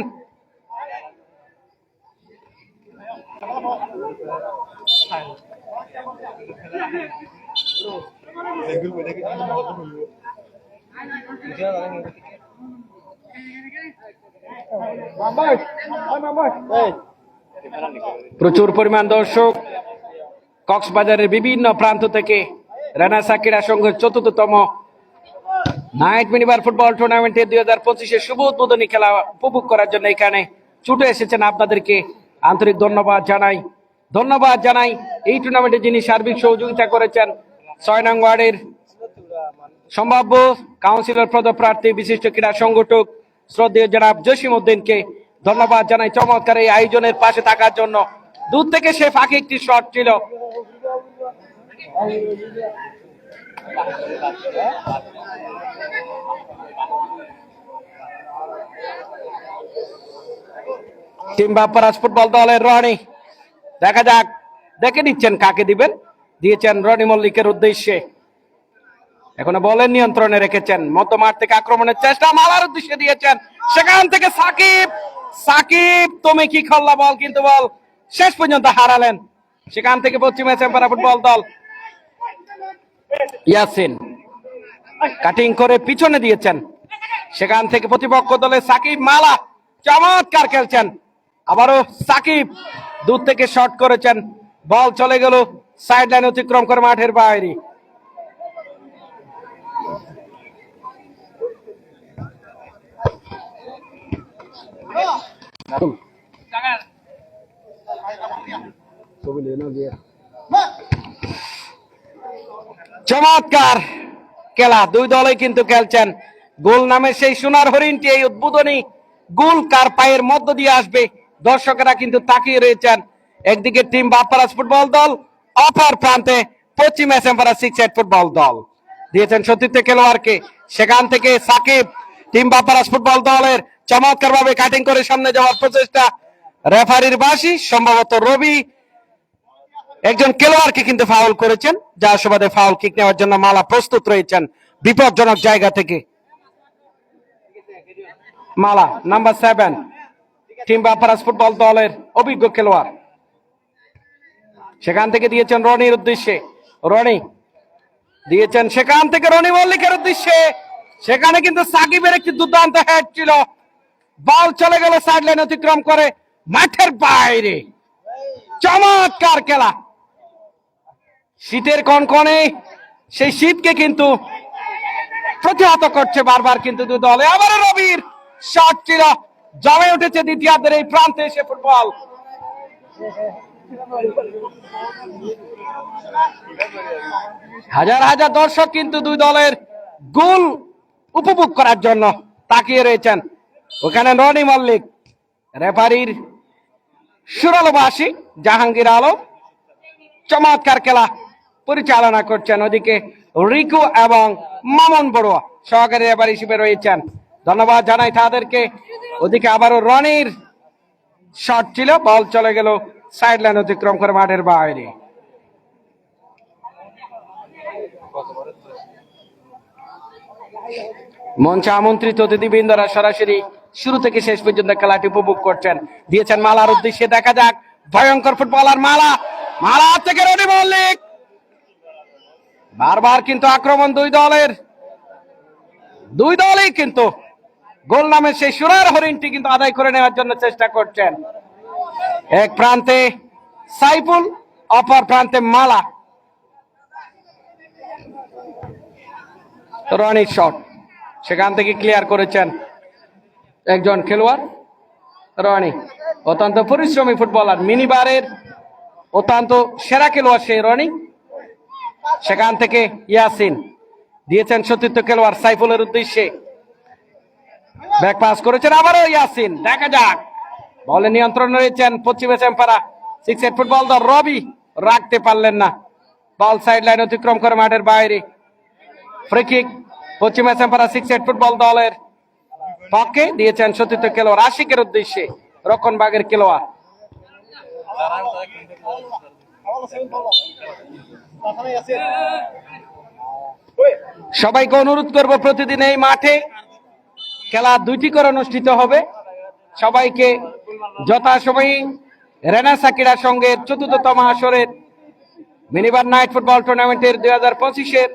[SPEAKER 1] প্রচুর পরিমাণ দর্শক কক্সবাজারের বিভিন্ন প্রান্ত থেকে রেনেসাঁ ক্রীড়া সংঘের ৪র্থতম নাইট মিনিবার ফুটবল টুর্নামেন্টের 2025-এর শুভ উদ্বোধনী খেলা উপভোগ করার জন্য এখানে ছুটে এসেছেন। আপনাদেরকে আন্তরিক ধন্যবাদ জানাই। এই টুর্নামেন্টে যিনি সার্বিক সহযোগিতা করেছেন 6 নং ওয়ার্ডের সম্ভাব্য কাউন্সিলর পদপ্রার্থী বিশিষ্ট ক্রীড়া সংগঠক শ্রদ্ধেয় জনাব জসিম উদ্দিনকে ধন্যবাদ জানাই চমৎকার এই আয়োজনের পাশে থাকার জন্য। দূর থেকে সে ফাঁকে একটি শট ছিল। টিম বাপ্পারাজ ফুটবল দলের রনি, দেখা যাক, দেখে নিচ্ছেন কাকে দিবেন। দিয়েছেন রনি মল্লিকের উদ্দেশ্যে, এখনো বলের নিয়ন্ত্রণে রেখেছেন। মধ্যমাঠ থেকে আক্রমণের চেষ্টা, মালার উদ্দেশ্যে দিয়েছেন, সেখান থেকে সাকিব তুমি কি খেললা বল, কিন্তু বল শেষ পর্যন্ত হারালেন। সেখান থেকে পশ্চিমা চেম্পারা ফুটবল দল ইয়াসিন কাটিং করে পিছনে দিয়েছেন, সেখান থেকে প্রতিপক্ষ দলে সাকিব মালা চমৎকার খেলছেন। আবারও সাকিব দূর থেকে শট করেছেন, বল চলে গেল সাইড লাইন অতিক্রম করে মাঠের বাইরে। চমৎকার খেলা, দুই দলই কিন্তু খেলছেন। গোল নামে সেই সোনার হরিণটি, এই উদ্বোধনী গোল কার পায়ের মধ্য দিয়ে আসবে, দর্শকেরা কিন্তু তাকিয়ে রয়েছেন। একদিকে টিম বাপ্পারাজ ফুটবল দল, অপর প্রান্তে পশ্চিম চেম্পারা 6 ফুটবল দল। দিয়েছেন সতীর্থ খেলোয়াড়কে, সেখান থেকে সাকিব টিম বাপ্পারাজ ফুটবল দলের চমৎকার ভাবে কাটিং করে সামনে যাওয়ার প্রচেষ্টা। রেফারির বাঁশি, সম্ভবত রবি একজন খেলোয়াড়কে কিন্তু ফাউল করেছেন, যার সুবাদে ফাউল কিক নেওয়ার জন্য মালা প্রস্তুত রয়েছেন বিপজ্জনক জায়গা থেকে। মালা নাম্বার 7, টিম বাপ্পারাজ ফুটবল দলের অভিজ্ঞ খেলোয়াড়, সেখান থেকে দিয়েছেন রনির উদ্দেশ্যে, রনি দিয়েছেন সেখান থেকে রনি মল্লিকের উদ্দেশ্যে, সেখানে কিন্তু সাকিবের একটি দুর্দান্ত হেড ছিল, বল চলে গেল সাইড লাইন অতিক্রম করে মাঠের বাইরে। চমৎকার খেলা, শীতের কনকনে সেই শীতকে কিন্তু প্রতিহত করছে বারবার কিন্তু দুই দলে। আবার রবির শট ছিল, জমে উঠেছে দ্বিতীয়ার্ধের এই প্রান্তে এসে ফুটবল। হাজার হাজার দর্শক কিন্তু দুই দলের গোল উপভোগ করার জন্য তাকিয়ে রয়েছেন। ওখানে রনি মল্লিক, রেফারির সুরালো বাসী জাহাঙ্গীর আলম চমৎকার খেলা পরিচালনা করছেন। ওদিকে রিকু এবং মামুন বড়ুয়া সহকারী রেফারি হিসেবে রয়েছেন, ধন্যবাদ জানাই তাদেরকে। ওদিকে আবারও রনির শট ছিল, বল চলে গেল সাইড লাইন অতিক্রম করে মাঠের বাইরে। মঞ্চে আমন্ত্রিত অতিথিবৃন্দরা সরাসরি শুরু থেকে শেষ পর্যন্ত খেলাটি উপভোগ করছেন। দিয়েছেন মালার উদ্দেশ্যে, দেখা যাক, ভয়ঙ্কর ফুটবলার মালা থেকে রনি মল্লিক, বারবার কিন্তু আক্রমণ দুই দলই কিন্তু গোল নামে সেই সোনার হরিণটি কিন্তু আদায় করে নেওয়ার জন্য চেষ্টা করছেন। এক প্রান্তে সাইফুল, অপর প্রান্তে মালা। রনির শট, সেখান থেকে ক্লিয়ার করেছেন একজন খেলোয়াড়। রনি অত্যন্ত পরিশ্রমী ফুটবলার, মিনিবারের অত্যন্ত সেরা খেলোয়াড় সেই রনি। সেখান থেকে ইয়াসিন দিয়েছেন সতীর্থ খেলোয়াড় সাইফুলের উদ্দেশ্যে, ব্যাক পাস করেছেন আবারও ইয়াসিন, দেখা যাক, বলে নিয়ন্ত্রণ রয়েছেন পশ্চিমে চেম্পারা 6 ফুটবল দল। রবি রাখতে পারলেন না, বল সাইড লাইন অতিক্রম করে মাঠের বাইরে। ফ্রি কিক পশ্চিমে চেম্পারা 6 ফুটবল দলের পক্ষে, দিয়েছেন সতীর্থ খেলোয়াড় আশিকের উদ্দেশ্যে, রক্ষণভাগের খেলোয়াড়। সবাইকে অনুরোধ করব প্রতিদিন এই মাঠে খেলা 2টি করে অনুষ্ঠিত হবে। সবাইকে যথাসময়ে রেনেসাঁ ক্রীড়া সংঘের ৪র্থতম আসরের মিনিবার নাইট ফুটবল টুর্নামেন্টের 2025-এর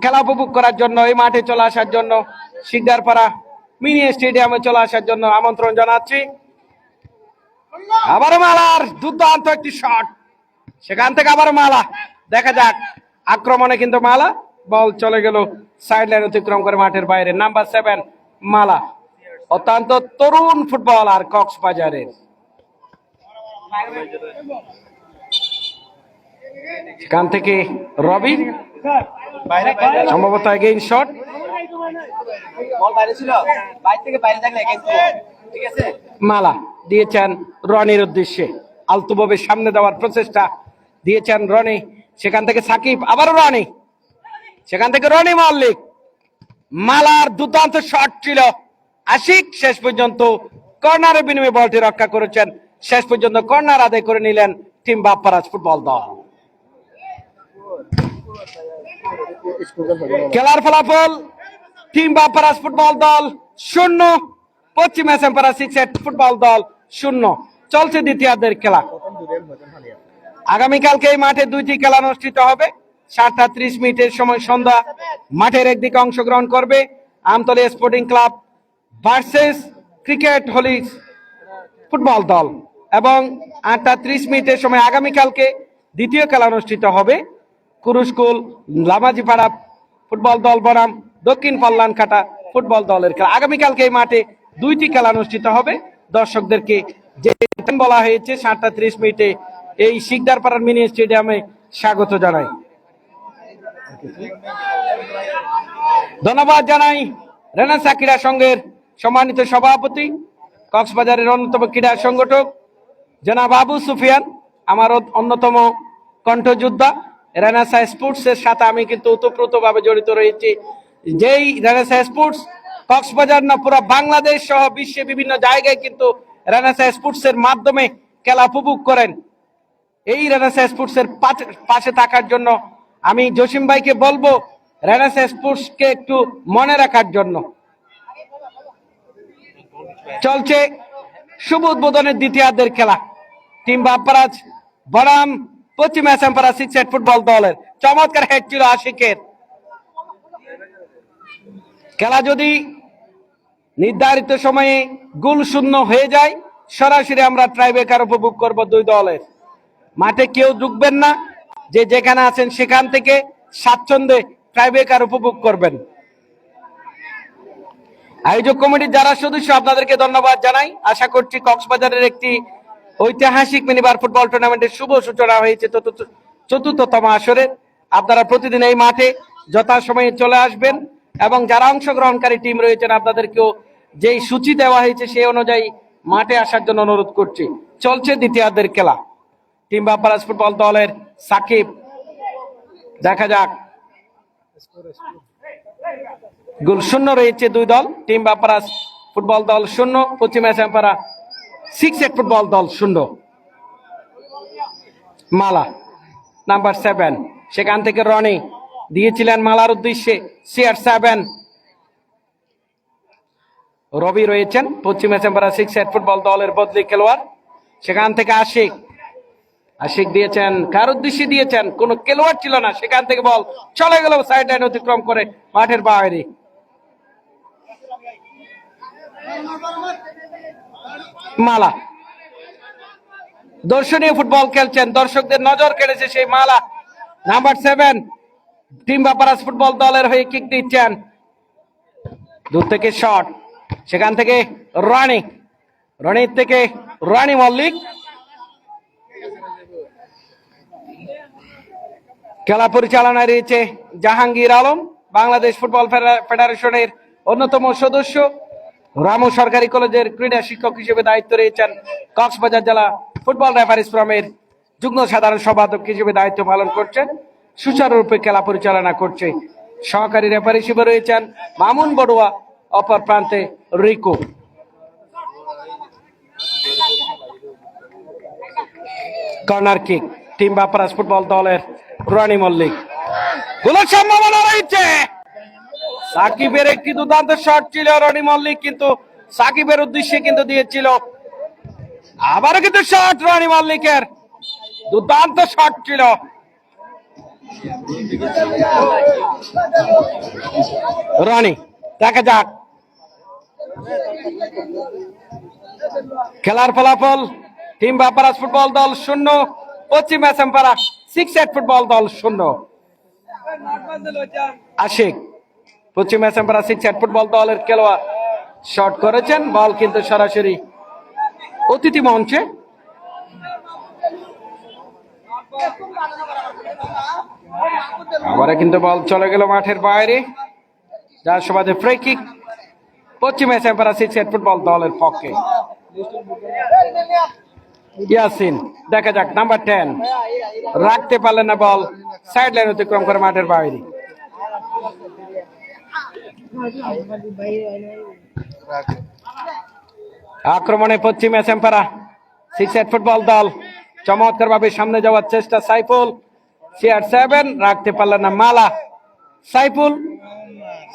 [SPEAKER 1] খেলা উপভোগ করার জন্য এই মাঠে চলে আসার জন্য, শিকদারপাড়া মিনি স্টেডিয়ামে চলে আসার জন্য আমন্ত্রণ জানাচ্ছি। আবারও মালার দুর্দান্ত একটি শট, সেখান থেকে আবার মালা, দেখা যাক আক্রমণে কিন্তু মালা, বল চলে গেল সাইড লাইন অতিক্রম করে মাঠের বাইরে। নাম্বার 7 মালা, অত্যন্ত তরুণ ফুটবলার কক্সবাজারের। সেখান থেকে রবি, সম্ভবত এগেইন শট, মালা দিয়েছেন রনির উদ্দেশ্যে, আলতুভাবে সামনে দেওয়ার প্রচেষ্টা দিয়েছেন রনি। সেখান থেকে সাকিব, আবারও রনি, সেখান থেকে রনি মল্লিক, মালার দুর্দান্ত শট ছিল। আশিক শেষ পর্যন্ত কর্নারের বিনিময়ে বলটি রক্ষা করেছেন, শেষ পর্যন্ত কর্নার আদায় করে নিলেন টিম বাপ্পারাজ ফুটবল দল। খেলার ফলাফল টিম বাপ্পারাজ ফুটবল দল 0, পশ্চিম এসএমপাড়া 6 ফুটবল দল 0। চলছে দ্বিতীয়ার্ধের খেলা। আগামীকালকে এই মাঠে 2টি খেলা অনুষ্ঠিত হবে। 7:30 সময় সন্ধ্যা মাঠের একদিকে অংশগ্রহণ করবে Amtali sporting club versus cricket Hollis football দল, এবং 8:30 সময় আগামীকালকে দ্বিতীয় খেলা অনুষ্ঠিত হবে কুরুস্কুল লামাজিপাড়া ফুটবল দল বনাম দক্ষিণ পাল্লানকাটা ফুটবল দলের খেলা। আগামীকালকে এই মাঠে 2টি খেলা অনুষ্ঠিত হবে। দর্শকদেরকে যে বলা হয়েছে 7:30 এই শিকদারপাড়ার মিনি স্টেডিয়ামে স্বাগত জানাই। ধন্যবাদ জানাই রেনেসাঁ ক্রীড়া সংঘের সম্মানিত সভাপতি, কক্সবাজারের অন্যতম ক্রীড়া সংগঠক জনাব আবু সুফিয়ান, আমার অন্যতম কণ্ঠযোদ্ধা। রেনেসাঁ স্পোর্টসের সাথে আমি কিন্তু ওতপ্রোতভাবে জড়িত রয়েছি। যেই রেনেসাঁ স্পোর্টস কক্সবাজার না, পুরো বাংলাদেশ সহ বিশ্বে বিভিন্ন জায়গায় কিন্তু রেনেসাঁ স্পোর্টসের মাধ্যমে খেলা উপভোগ করেন। এই রেনেসাঁ স্পোর্টসের পাশে থাকার জন্য আমি জসিম ভাইকে বলবো রেনেসাঁ স্পোর্টসকে একটু মনে রাখার জন্য। চলছে শুভ উদ্বোধনের দ্বিতীয়ার্ধের খেলা। টিম বাপ্পারাজ বনাম পশ্চিম এসএমপাড়া 6 ফুটবল দলের। চমৎকার হেড ছিল আশিকের। খেলা যদি নির্ধারিত সময়ে গোল শূন্য হয়ে যায়, সরাসরি আমরা ট্রাইব্রেকার উপভোগ করব 2 দলের। মাঠে কেউ ঢুকবেন না, যে যেখানে আছেন সেখান থেকে স্বাচ্ছন্দ্যে ট্রাইব্রেকার উপভোগ করবেন। আয়োজক কমিটির যারা সদস্য, আপনাদেরকে ধন্যবাদ জানাই। আশা করছি কক্সবাজারের একটি ঐতিহাসিক মিনিবার ফুটবল টুর্নামেন্টের শুভ সূচনা হয়েছে 4র্থতম আসরে। আপনারা প্রতিদিন এই মাঠে যথাসময়ে চলে আসবেন, এবং যারা অংশগ্রহণকারী টিম রয়েছেন আপনাদেরকেও যেই সূচি দেওয়া হয়েছে সেই অনুযায়ী মাঠে আসার জন্য অনুরোধ করছি। চলছে দ্বিতীয়ার্ধের খেলা। টিম বাপ্পারাজ ফুটবল দলের সাকিব, দেখা যাক, গোল শূন্য রয়েছে 2 দল। টিম বাপ্পারাজ ফুটবল দল 0, পশ্চিম এসএমপাড়া 6 ফুটবল দল 0। মালা নাম্বার 7, সেখান থেকে রনি দিয়েছিলেন মালার উদ্দেশ্যে, CR7 রবি রয়েছেন পশ্চিম এসএমপাড়া 6 ফুটবল দলের বদলি খেলোয়াড়। সেখান থেকে আশিক দিয়েছেন, কার উদ্দেশ্যে দিয়েছেন, কোন খেলোয়াড় ছিল না, সেখান থেকে বল চলে গেল সাইড লাইন অতিক্রম করে মাঠের বাইরে। মালা দর্শনীয় ফুটবল খেলছেন, দর্শকদের নজর কেড়েছে সেই মালা। নাম্বার 7 টিম বাপ্পারাজ ফুটবল দলের হয়ে কিক দিচ্ছেন, দূর থেকে শট, সেখান থেকে রনির থেকে রনি মল্লিক। খেলা পরিচালনায় রয়েছে জাহাঙ্গীর আলম, বাংলাদেশ ফুটবল ফেডারেশনের অন্যতম সদস্য। রামু সরকারি কলেজের ক্রীড়া শিক্ষক হিসেবে দায়িত্ব রয়েছেন। কক্সবাজার জেলা ফুটবল রেফারিজ ফোরামের যুগ্ম সাধারণ সম্পাদক হিসেবে দায়িত্ব পালন করছেন। সুচারুরূপে খেলা পরিচালনা করছে। সহকারী রেফারি হিসেবে রয়েছেন মামুন বড়ুয়া, অপর প্রান্তে Rico. Corner kick team Bapparaj football দলের রনি মল্লিক। গোলের সম্ভাবনা রয়েছে, সাকিবের একটি দুর্দান্ত শট ছিল, রনি মল্লিক কিন্তু সাকিবের উদ্দেশ্যে কিন্তু দিয়েছিল। আবারও কিন্তু শট রনি মল্লিকের, দুর্দান্ত শট ছিল। রনি, দেখা যাক খেলার ফলাফল। টিম বাপারাস ফুটবল দল 0, পশ্চিম এসএমপাড়া 6 ফুটবল দল 0। আশিক, পশ্চিম এসএমপাড়া 6 ফুটবল দলের খেলোয়াড় শট করেছেন, বল কিন্তু সরাসরি অতিথি মঞ্চে। আবার কিন্তু বল চলে গেল মাঠের বাইরে, যার সুবাদে ফ্রি কিক পশ্চিম এসএমপাড়া 6 ফুটবল দলের পক্ষে। ইয়াসিন, দেখা যাক নাম্বার 10 রাখতে পারলেন না, বল সাইড লাইন অতিক্রম করে মাঠের বাইরে। আক্রমণে পশ্চিম এসএমপাড়া 6 ফুটবল দল চমৎকার ভাবে সামনে যাওয়ার চেষ্টা। সাইফুল CR7 রাখতে পারলেন না, মালা। সাইফুল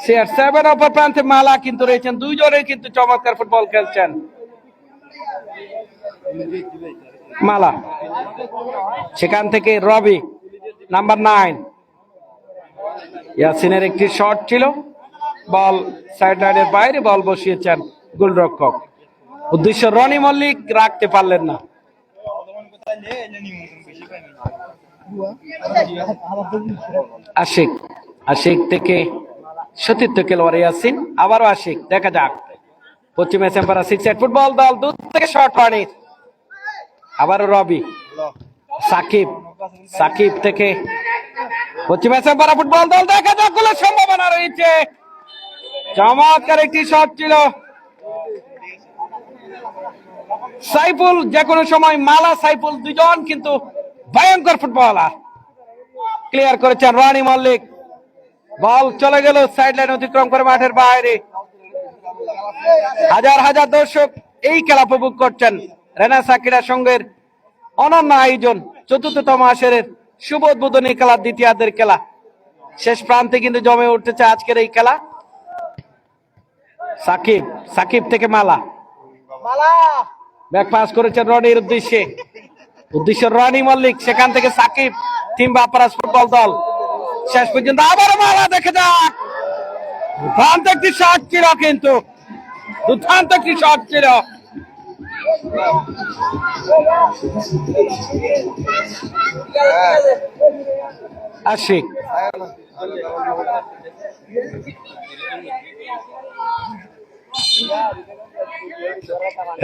[SPEAKER 1] CR7 অপর প্রান্তে মালা কিন্তু রয়েছেন, দুইজনে কিন্তু চমৎকার ফুটবল খেলছেন। মালা, সেখান থেকে রবি নাম্বার 9। ইয়াসিনের একটি শট ছিল, বল সাইড লাইনের বাইরে, বল বসিয়েছেন গোলরক্ষক। উদ্দেশ্য রনি মল্লিক, রাখতে পারলেন না। আশিক, আশিক থেকে সতীর্থ খেলোয়াড় ইয়াসিন, আবারও আশিক, দেখা যাক পশ্চিম এসএমপাড়া 6 ফুটবল দল দূর থেকে শট পানি। আবারও রবি, সাকিব, সাকিব থেকে পশ্চিম এসএমপাড়া ফুটবল দল, দেখা যাক গোলের সম্ভাবনা রয়েছে। চমৎকার একটি শট ছিল। সাইফুল যে কোনো সময়, মালা সাইফুল দুজন কিন্তু ভয়ঙ্কর ফুটবলার। ক্লিয়ার করেছেন রনি মল্লিক, বল চলে গেল সাইড লাইন অতিক্রম করে মাঠের বাইরে। হাজার হাজার দর্শক এই খেলা উপভোগ করছেন। রেনেসাঁ ক্রীড়া সংঘের অনন্য আয়োজন ৪র্থতম আসরের শুভ উদ্বোধনী খেলা, দ্বিতীয়ার্ধের খেলা। শেষ প্রান্তে কিন্তু জমে উঠতেছে আজকের এই খেলা। সাকিব, সাকিব থেকে মালা, ব্যাক পাস করেছেন রনির উদ্দেশ্যে, উদ্দেশ্য রনি মল্লিক, সেখান থেকে সাকিব। টিম বাপারাস ফুটবল দল শেষ পর্যন্ত আবার মালা, দেখে যাক দুর্দান্ত একটি শট ছিল, কিন্তু দুর্দান্ত একটি শট ছিল। আশিক,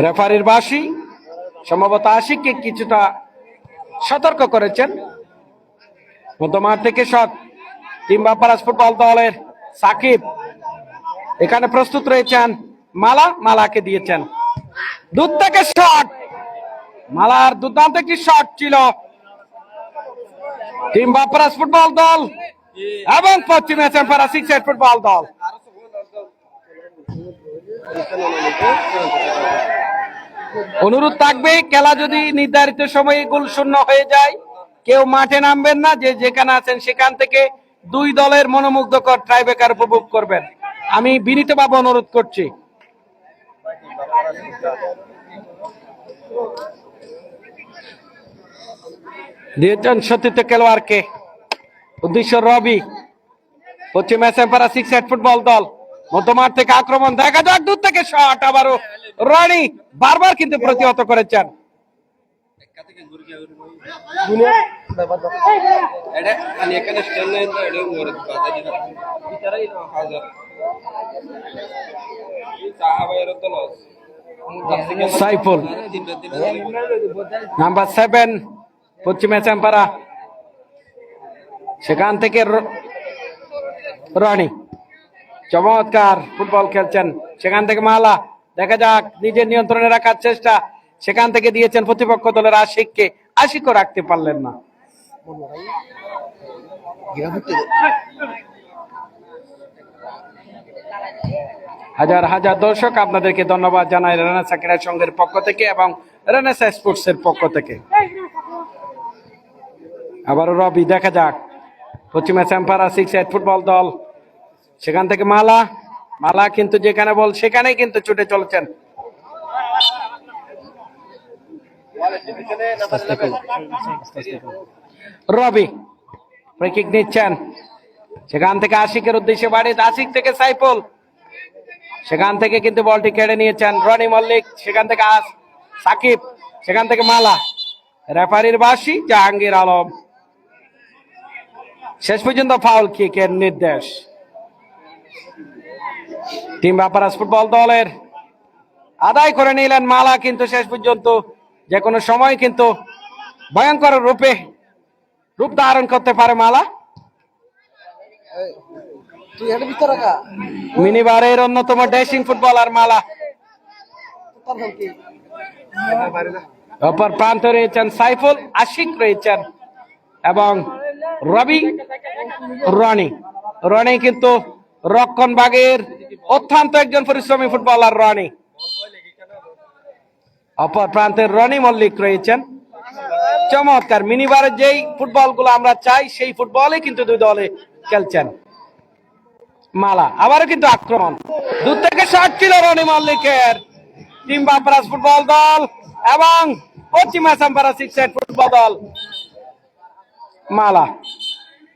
[SPEAKER 1] রেফারির বাঁশি সম্ভবত আশিককে কিছুটা সতর্ক করেছেন। মধ্যমাঠ থেকে শট টিম বাপারাস ফুটবল দলের সাকিব, এখানে প্রস্তুত রয়েছেন মালা, মালাকে দিয়েছেন। দূর থেকে শট, মালার দুর্দান্ত একটি শট ছিল। টিম বাপারাস ফুটবল দল এবং পশ্চিম এসএমপাড়া 6 ফুটবল দল। অনুরোধ থাকবে, খেলা যদি নির্ধারিত সময়ে গোল শূন্য হয়ে যায়, কেউ মাঠে নামবেন না, যে যেখানে আছেন সেখান থেকে দুই দলের মনোমুগ্ধকর ট্রাইব্রেকার উপভোগ করবেন, আমি বিনীতভাবে অনুরোধ করছি। দিয়েছেন সতীর্থ খেলোয়াড়কে, উদ্দেশ্য রবি। পশ্চিম এসএমপাড়া 6 ফুটবল দল মধ্যমাঠ থেকে আক্রমণ, দেখা যাক দূর থেকে শট। আবারও রনি বারবার কিন্তু প্রতিহত করেছেন। সাইফুল নাম্বার 7 পশ্চিম এসএমপাড়া, সেখান থেকে রনি চমৎকার ফুটবল খেলছেন। সেখান থেকে মালা, দেখা যাক নিজের নিয়ন্ত্রণে রাখার চেষ্টা, সেখান থেকে দিয়েছেন প্রতিপক্ষ দলের আশিককে, আশিকও রাখতে পারলেন না। হাজার হাজার দর্শক আপনাদেরকে ধন্যবাদ জানাই রেনেসাঁ ক্রীড়া সংঘের পক্ষ থেকে এবং রেনেসাঁ স্পোর্টস এর পক্ষ থেকে। আবারও রবি, দেখা যাক পশ্চিম এসএমপাড়া 6 ফুটবল দল সেখান থেকে মালা, মালা কিন্তু যেখানে বল সেখানেই কিন্তু ছুটে চলেছেন। রবি ফ্রি কিক নিচ্ছেন, সেখান থেকে আশিকের উদ্দেশ্যে বাড়ি, আশিক থেকে সাইফুল, সেখান থেকে কিন্তু বলটি কেড়ে নিয়েছেন রনি মল্লিক, সেখান থেকে সাকিব, সেখান থেকে মালা, রেফারির বাঁশি জাহাঙ্গীর আলম। শেষ পর্যন্ত ফাউল কিকের নির্দেশ টিম বাপারাস ফুটবল দলের আদায় করে নিলেন মালা, কিন্তু শেষ পর্যন্ত যে কোনো সময় কিন্তু ভয়ঙ্কর রূপ ধারণ করতে পারে মালা। মিনিবারের অন্যতম ড্যাশিং ফুটবলার মালা। অপর প্রান্তে রয়েছেন সাইফুল, আশিক রয়েছেন এবং রনি কিন্তু রক্ষণ ভাগের অত্যন্ত একজন পরিশ্রমী ফুটবলার রনি। অপর প্রান্তের রনি মল্লিক রয়েছেন। চমৎকার, মিনিবারের যেই ফুটবল গুলো আমরা চাই সেই ফুটবলে কিন্তু দুই দলে খেলছেন। মালা আবারও কিন্তু আক্রমণ, দূর থেকে শট ছিল রনি মল্লিকের। টিম বাপারাস ফুটবল দল এবং পশ্চিম আসাম পারা সিক্সেড ফুটবল দল। মালা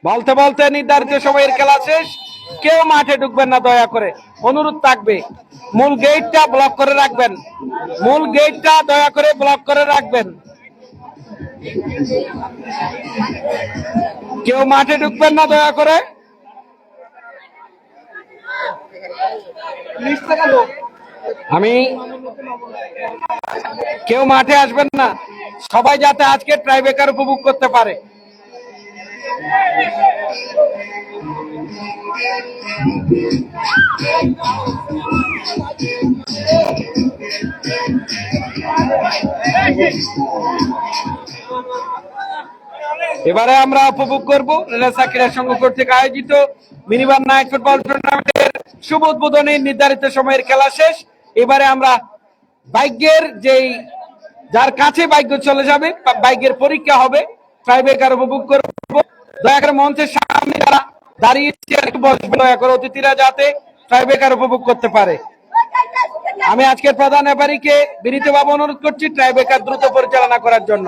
[SPEAKER 1] বলতে বলতে নির্ধারিত সময়ের খেলা শেষ, কেউ মাঠে ঢুকবেন না দয়া করে, অনুরোধ থাকবে। মূল গেটটা ব্লক করে রাখবেন, মূল গেটটা দয়া করে ব্লক করে রাখবেন। কেউ মাঠে ঢুকবেন না দয়া করে। আমি কেউ মাঠে আসবেন না, সবাই যাতে আজকে ট্রাইবেকার উপভোগ করতে পারে। এবারে আমরা উপভোগ করবো রেনেসা ক্রীড়া সংঘ কর্তৃক আয়োজিত মিনিবার নাইট ফুটবল টুর্নামেন্টের শুভ উদ্বোধনী নির্ধারিত সময়ের খেলা শেষ। এবারে আমরা ভাগ্যের যার কাছে ভাগ্য চলে যাবে, ভাগ্যের পরীক্ষা হবে, ট্রাইবেকার উপভোগ করবো। দয়া করে মঞ্চের সামনে যারা দাঁড়িয়ে বসবে, দয়া করে অতিথিরা যাতে ট্রাইবেকার উপভোগ করতে পারে। আমি আজকের প্রধান রেফারিকে বিনীতভাবে অনুরোধ করছি ট্রাইবেকার দ্রুত পরিচালনা করার জন্য।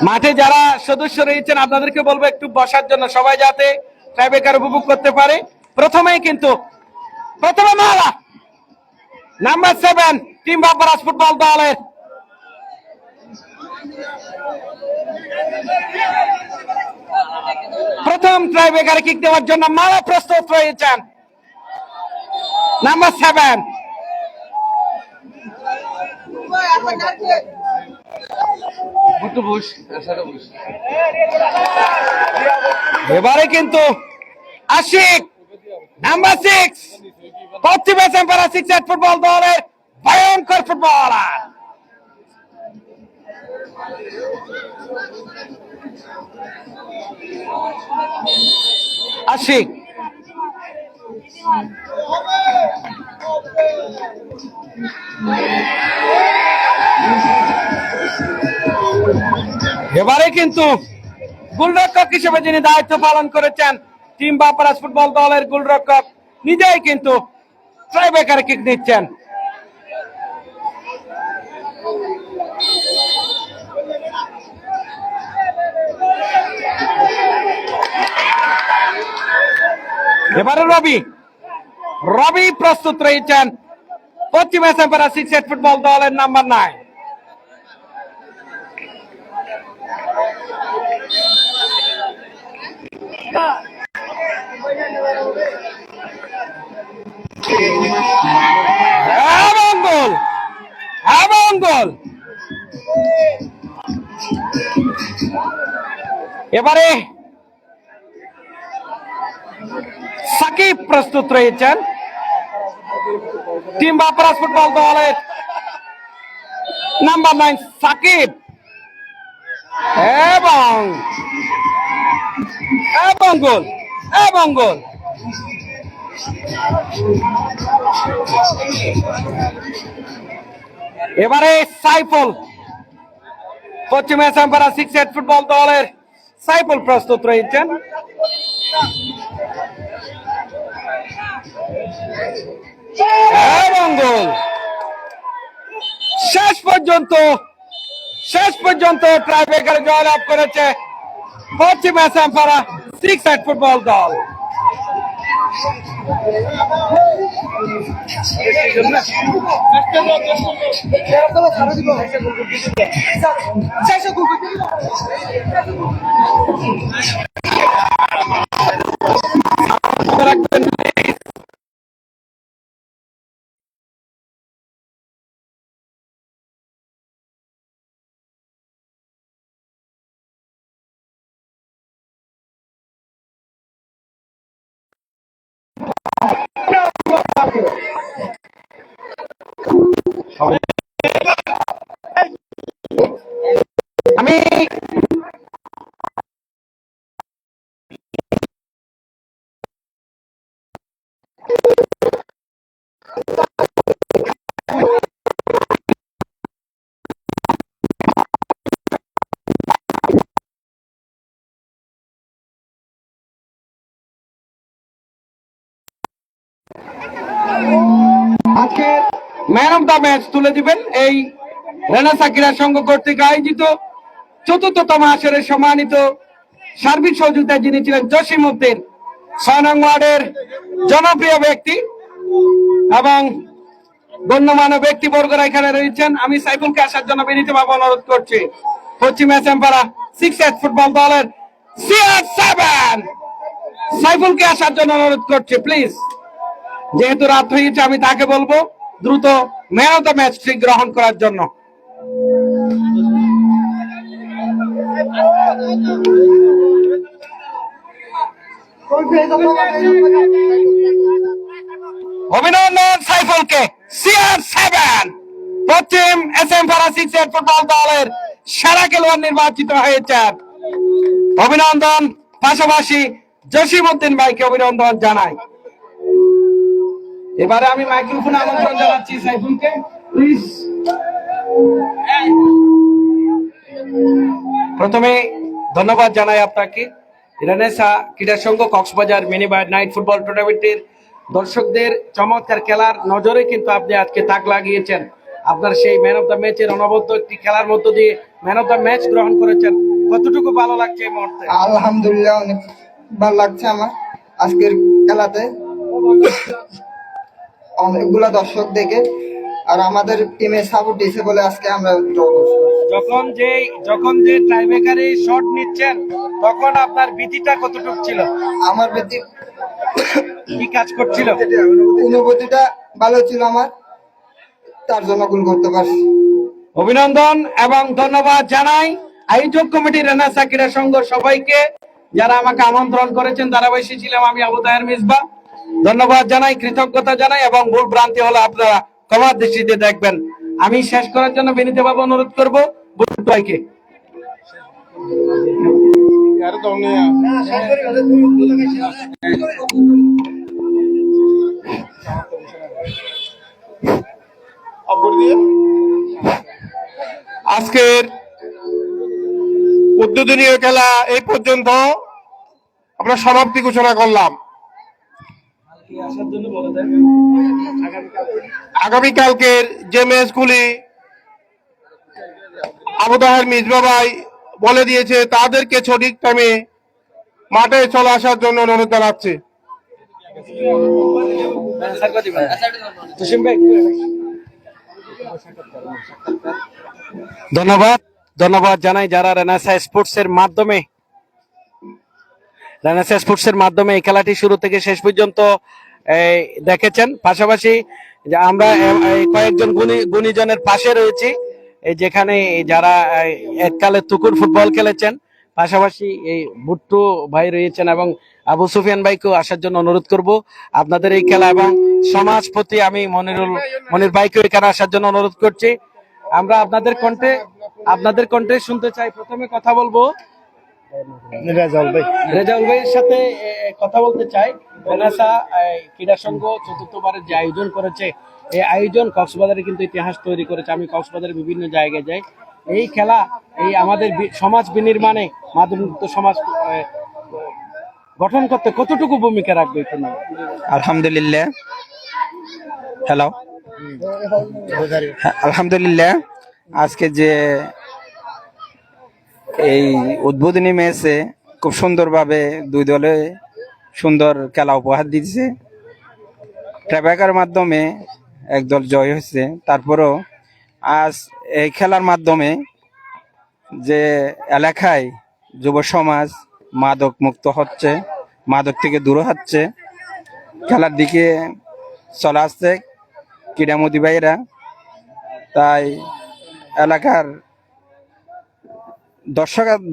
[SPEAKER 1] মাঠে যারা সদস্য রয়েছেন আপনাদেরকে বলবো একটু বসার জন্য, সবাই যাতে ট্রাইবেকার উপভোগ করতে পারে। প্রথমে মালা নাম্বার 7 টিম বাপারাস ফুটবল দলের প্রথম ট্রাইবেকারে কিক দেওয়ার জন্য মালা প্রস্তুত রয়েছেন। নাম্বার 7 এবারে কিন্তু আশিক, নাম্বার 6 পশ্চিম আসাম পারা সিক্সেড ফুটবল দলের ভয়ঙ্কর ফুটবলার। আশিক এবারে কিন্তু গোলরক্ষক হিসেবে যিনি দায়িত্ব পালন করেছেন টিম বাপারাস ফুটবল দলের গোলরক্ষক নিজেই কিন্তু ট্রাইবেকার কিক দিচ্ছেন। এবারে রবি প্রস্তুত রয়েছেন পশ্চিম আসাম পারা সিক্সেড ফুটবল দলের নাম্বার 9। এবং গোল এবারে সাকিব প্রস্তুত রয়েছেন টিম বাপারাস ফুটবল দলের নাম্বার 9 সাকিব, এবং গোল এবারে সাইফুল পশ্চিম আসামপাড়া 6-8 ফুটবল দলের সাইফুল প্রস্তুত রয়েছেন। এবং গোল। শেষ পর্যন্ত ট্রাইব্রেকারে জয়লাভ করেছে পশ্চিম আসামপাড়া 6-8 ফুটবল দল। আমি আজকে ম্যান অফ দ্য ম্যাচ তুলে দিবেন এই রেনেসা ক্রীড়া সংঘ কর্তৃক আয়োজিত ৪র্থতম আসরের সম্মানিত সার্বিক সহযোগিতায় যিনি ছিলেন জসিম উদ্দিন ৬ নং ওয়ার্ডের জনপ্রিয় ব্যক্তি এবং গণ্যমান্য ব্যক্তিবর্গরা এখানে রয়েছেন। আমি সাইফুলকে আসার জন্য বিনীতভাবে অনুরোধ করছি। পশ্চিম আসামপাড়া 6-8 ফুটবল দলের CR7 সাইফুলকে আসার জন্য অনুরোধ করছি প্লিজ। যেহেতু রাত হয়েছে আমি তাকে বলবো দ্রুত ম্যান অফ দ্য ম্যাচটি গ্রহণ করার জন্য। অভিনন্দন সাইফুলকে। CR7 পশ্চিম আসামপাড়া 6-8 ফুটবল দলের সেরা খেলোয়াড় নির্বাচিত হয়েছেন। অভিনন্দন। পাশাপাশি জসিম উদ্দিন ভাইকে অভিনন্দন জানাই। এবারে আমি মাইক্রোফোনে আমন্ত্রণ জানাচ্ছি সাইফুলকে প্লিজ। প্রথমে ধন্যবাদ জানাই আপনাকে। রেনেসা ক্রীড়া সংঘ কক্সবাজার মিনিবায়ার নাইট ফুটবল টুর্নামেন্টের দর্শকদের চমৎকার খেলার নজরে কিন্তু আপনি আজকে তাক লাগিয়েছেন। আপনার সেই ম্যান অফ দ্য ম্যাচের অনবদ্য একটি খেলার মধ্য দিয়ে ম্যান অফ দ্য ম্যাচ গ্রহণ করেছেন। কতটুকু ভালো লাগছে এই মুহূর্তে?
[SPEAKER 6] আলহামদুলিল্লাহ, অনেক ভালো লাগছে আমার আজকের খেলাতে। অনেকগুলা দর্শক দেখে আর আমাদের টিমে সাপোর্ট দিয়েছে বলে আজকে আমরা
[SPEAKER 1] যখন যে টাইব্রেকারে শট নিচ্ছেন তখন আপনার ভীতিটা কতটুকু ছিল?
[SPEAKER 6] আমার ব্যক্তি
[SPEAKER 1] কি কাজ করছিল?
[SPEAKER 6] অনুভূতিটা ভালো ছিল আমার, তার জন্য গোল করতে পারছি।
[SPEAKER 1] অভিনন্দন এবং ধন্যবাদ জানাই আয়োজক কমিটি রেনেসা ক্রীড়া সংঘ সবাইকে যারা আমাকে আমন্ত্রণ করেছেন। ধারাবাহিক ছিলাম আমি আবু তাহের মিসবা। ধন্যবাদ জানাই, কৃতজ্ঞতা জানাই এবং ভুল ভ্রান্তি হলে আপনারা ক্ষমার দৃষ্টিতে দেখবেন। আমি শেষ করার জন্য বিনীতভাবে অনুরোধ করবো ভাইকে।
[SPEAKER 7] আজকের উদ্বোধনীয় খেলা এই পর্যন্ত আমরা সমাপ্তি ঘোষণা করলাম। আগামীকালকের যে ম্যাচগুলি আবু তাহের মিসবা ভাই বলে দিয়েছে তাদেরকে সঠিক টাইমে মাঠে চলে আসার জন্য অনুরোধ জানাচ্ছি।
[SPEAKER 1] ধন্যবাদ জানাই যারা রেনেসা স্পোর্টসের মাধ্যমে এই খেলাটি শুরু থেকে শেষ পর্যন্ত দেখেছেন। পাশাপাশি আমরা কয়েকজন গুণীজনের পাশে রয়েছি যেখানে যারা এককালে তুকুর ফুটবল খেলেছেন। পাশাপাশি এই ভুট্টু ভাই রয়েছেন এবং আবু সুফিয়ান ভাইকেও আসার জন্য অনুরোধ করব। আপনাদের এই খেলা এবং সমাজপতি আমি মনির ভাইকেও এখানে আসার জন্য অনুরোধ করছি। আমরা আপনাদের কণ্ঠে শুনতে চাই। প্রথমে কথা বলবো রেজাউল ভাইয়ের সাথে কথা বলতে চাই। রেনেসা ক্রীড়া সংঘ চতুর্থবারের যে আয়োজন করেছে, এই আয়োজন কক্সবাজারে কিন্তু ইতিহাস তৈরি করেছে। আমি কক্সবাজারের বিভিন্ন জায়গায় যাই, এই খেলা এই আমাদের সমাজ বিনির্মাণে, মাদকমুক্ত সমাজ গঠন করতে কতটুকু ভূমিকা রাখবে এই টুর্নামেন্ট?
[SPEAKER 8] আলহামদুলিল্লাহ। হ্যালো, আলহামদুলিল্লাহ। আজকে যে এই উদ্বোধনী ম্যাচে খুব সুন্দরভাবে দুই দলে সুন্দর খেলা উপহার দিচ্ছে। ট্রাইব্রেকার মাধ্যমে একদল জয় হয়েছে। তারপরেও আজ এই খেলার মাধ্যমে যে এলাকায় যুব সমাজ মাদক মুক্ত হচ্ছে, মাদক থেকে দূরে হচ্ছে, খেলার দিকে চলে আসছে ক্রীড়ামোদী ভাইয়েরা। তাই এলাকার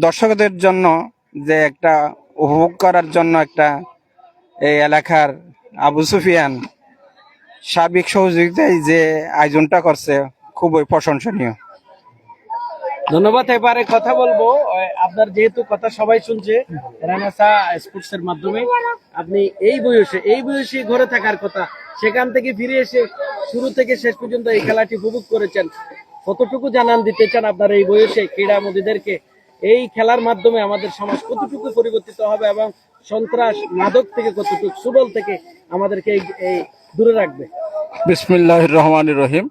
[SPEAKER 8] দর্শকদের জন্য যে একটা উপভোগ করার জন্য একটা এই এলাকার আবু সুফিয়ান সার্বিক সহযোগিতায় যে আয়োজনটা করছে খুবই প্রশংসনীয়।
[SPEAKER 1] ধন্যবাদ। এবারে কথা বলবো আপনার যেহেতু কথা সবাই শুনছে রানাসা স্পোর্টস এর মাধ্যমে, আপনি এই বয়সে ঘরে থাকার কথা, সেখান থেকে ফিরে এসে শুরু থেকে শেষ পর্যন্ত এই খেলাটি উপভোগ করেছেন, কতটুকু জানান দিতে চান আপনার এই বয়সে ক্রীড়ামোদীদেরকে? এই খেলার মাধ্যমে আমাদের সমাজ কতটুকু পরিবর্তিত হবে এবং সন্ত্রাস মাদক থেকে কতটুকু, সুবল থেকে আমাদেরকে এই দূরে রাখবে?
[SPEAKER 9] বিসমিল্লাহির রহমানির রহিম।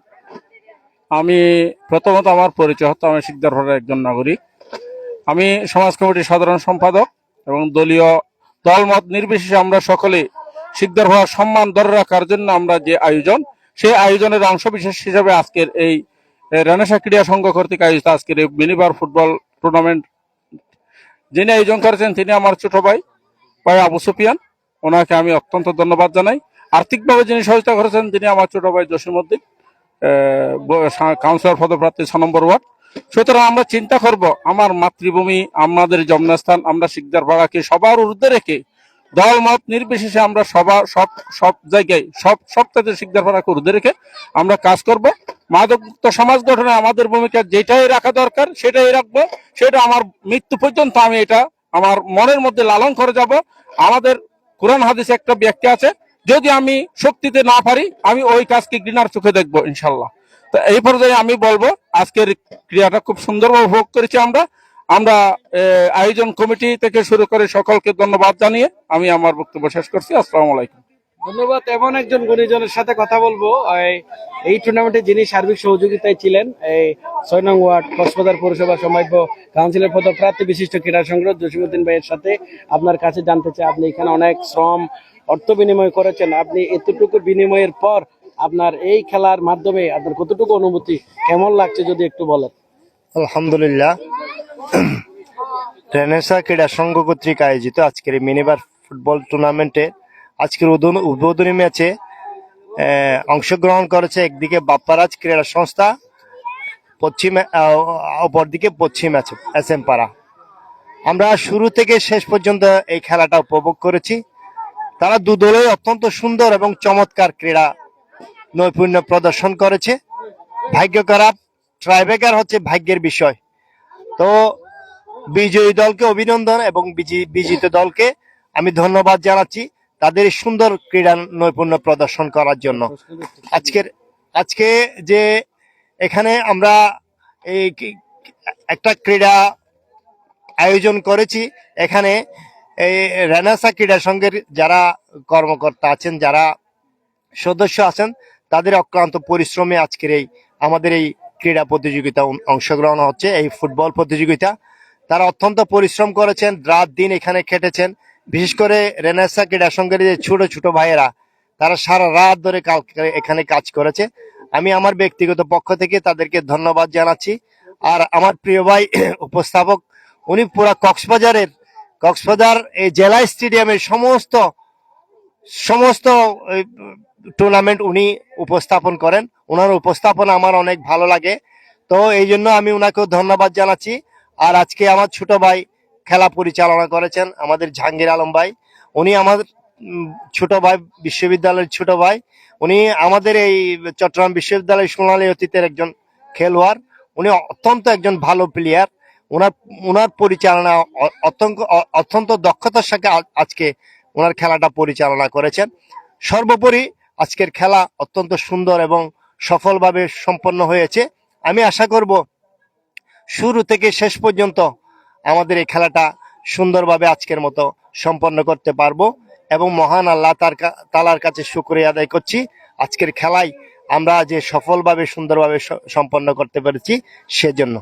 [SPEAKER 9] আমি প্রথমত আমার পরিচয় হতো, আমি শিকদারপাড়ার একজন নাগরিক। আমি সমাজ কমিটির সাধারণ সম্পাদক এবং দলীয় দলমত নির্বিশেষে আমরা সকলে শিকদারপাড়ার সম্মান ধরে রাখার জন্য আমরা যে আয়োজন, সেই আয়োজনের অংশবিশেষ হিসেবে আজকের এই রেনেসাঁ ক্রীড়া সংঘ কর্তৃক আয়োজিত আজকের এই মিনিবার ফুটবল টুর্নামেন্ট যিনি আয়োজন করেছেন তিনি আমার ছোট ভাই আবু সুফিয়ান। ওনাকে আমি অত্যন্ত ধন্যবাদ জানাই। আর্থিকভাবে যিনি সহযোগিতা করেছেন তিনি আমার ছোট ভাই জসিমউদ্দিন, কাউন্সিলর পদপ্রার্থী 6 নম্বর ওয়ার্ড। সুতরাং আমরা চিন্তা করব আমার মাতৃভূমি, আমাদের জন্মস্থান, আমরা শিকদারপাড়াকে সবার ঊর্ধ্বে রেখে দলমত নির্বিশেষে আমরা সব জায়গায় সবটাতে শিকদারপাড়াকে ঊর্ধ্বে রেখে আমরা কাজ করব। মাদকমুক্ত সমাজ গঠনে আমাদের ভূমিকা যেটাই রাখা দরকার সেটাই রাখবো। সেটা আমার মৃত্যু পর্যন্ত আমি এটা আমার মনের মধ্যে লালন করে যাব। আমাদের কোরআন হাদিসে একটা ব্যাখ্যা আছে, যদি আমি শক্তিতে না পারি আমি ওই কাজকে ঘৃণার চোখে দেখবো ইনশাল্লাহ। তো এই পর্যায়ে আমি বলবো আজকের ক্রিয়াটা খুব সুন্দরভাবে উপভোগ করেছি আমরা আয়োজন কমিটি থেকে শুরু করে সকলকে ধন্যবাদ জানিয়ে আমি আমার বক্তব্য শেষ করছি। আসসালামু আলাইকুম।
[SPEAKER 1] ধন্যবাদ। এমন একজন গুণীজনের সাথে কথা বলবো এই টুর্নামেন্টে যিনি সার্বিক সহযোগিতায় ছিলেন, এই 6 নং ওয়ার্ড কক্সবাজার পৌরসভা সম্ভাব্য কাউন্সিলর পদপ্রার্থী বিশিষ্ট ক্রীড়া সংগ্রহ জসিমউদ্দিন ভাইয়ের সাথে আপনার কাছে জানতে চাই, আপনি এখানে অনেক শ্রম অর্থ বিনিময় করেছেন, আপনি এতটুকু বিনিময়ের পর আপনার এই খেলার মাধ্যমে আপনার কতটুকু অনুভূতি, কেমন লাগছে যদি একটু বলেন?
[SPEAKER 10] আলহামদুলিল্লাহ। রেনেসাঁ ক্রীড়া সংঘ কর্তৃক আয়োজিত আজকের মিনিবার ফুটবল টুর্নামেন্টে আজকের উদ্বোধনী ম্যাচে অংশগ্রহণ করেছে একদিকে বাপ্পারাজ ক্রীড়া সংস্থা, অপরদিকে পশ্চিম SM পাড়া। আমরা শুরু থেকে শেষ পর্যন্ত এই খেলাটা উপভোগ করেছি। তারা দুদলই অত্যন্ত সুন্দর এবং চমৎকার ক্রীড়া নৈপুণ্য প্রদর্শন করেছে। ভাগ্য খারাপ, ট্রাইব্রেকার হচ্ছে ভাগ্যের বিষয়। তো বিজয়ী দলকে অভিনন্দন এবং বিজিত দলকে আমি ধন্যবাদ জানাচ্ছি তাদের সুন্দর ক্রীড়া নৈপুণ্য প্রদর্শন করার জন্য। আজকে যে এখানে আমরা এই একটা ক্রীড়া আয়োজন করেছি, এখানে এই রেনেসাঁ ক্রীড়া সংঘের যারা কর্মকর্তা আছেন, যারা সদস্য আছেন, তাদের অক্লান্ত পরিশ্রমে আজকের আমাদের এই ক্রীড়া প্রতিযোগিতা অংশগ্রহণ হচ্ছে, এই ফুটবল প্রতিযোগিতা। তারা অত্যন্ত পরিশ্রম করেছেন, রাত দিন এখানে খেটেছেন। বিশেষ করে রেনেসাঁ ক্রীড়া সংঘের যে ছোট ছোট ভাইয়েরা, তারা সারা রাত ধরে এখানে কাজ করেছে। আমি আমার ব্যক্তিগত পক্ষ থেকে তাদেরকে ধন্যবাদ জানাচ্ছি। আর আমার প্রিয় ভাই উপস্থাপক, উনি পুরা কক্সবাজার এই জেলা স্টেডিয়ামের সমস্ত টুর্নামেন্ট উনি উপস্থাপন করেন। ওনার উপস্থাপনা আমার অনেক ভালো লাগে, তো এই জন্য আমি ওনাকেও ধন্যবাদ জানাচ্ছি। আর আজকে আমার ছোট ভাই খেলা পরিচালনা করেছেন, আমাদের জাহাঙ্গীর আলম ভাই। উনি আমার ছোট ভাই, বিশ্ববিদ্যালয়ের ছোট ভাই। উনি আমাদের এই চট্টগ্রাম বিশ্ববিদ্যালয়ের সোনালী অতীতের একজন খেলোয়াড়। উনি অত্যন্ত একজন ভালো প্লেয়ার। ওনার পরিচালনা অত্যন্ত দক্ষতার সাথে আজকে ওনার খেলাটা পরিচালনা করেছেন। সর্বোপরি আজকের খেলা অত্যন্ত সুন্দর এবং সফলভাবে সম্পন্ন হয়েছে। আমি আশা করব শুরু থেকে শেষ পর্যন্ত আমাদের এই খেলাটা সুন্দরভাবে আজকের মতো সম্পন্ন করতে পারবো এবং মহান আল্লাহ তাআলার কাছে শুকরিয়া আদায় করছি আজকের খেলায় আমরা যে সফলভাবে সুন্দরভাবে সম্পন্ন করতে পেরেছি সেজন্য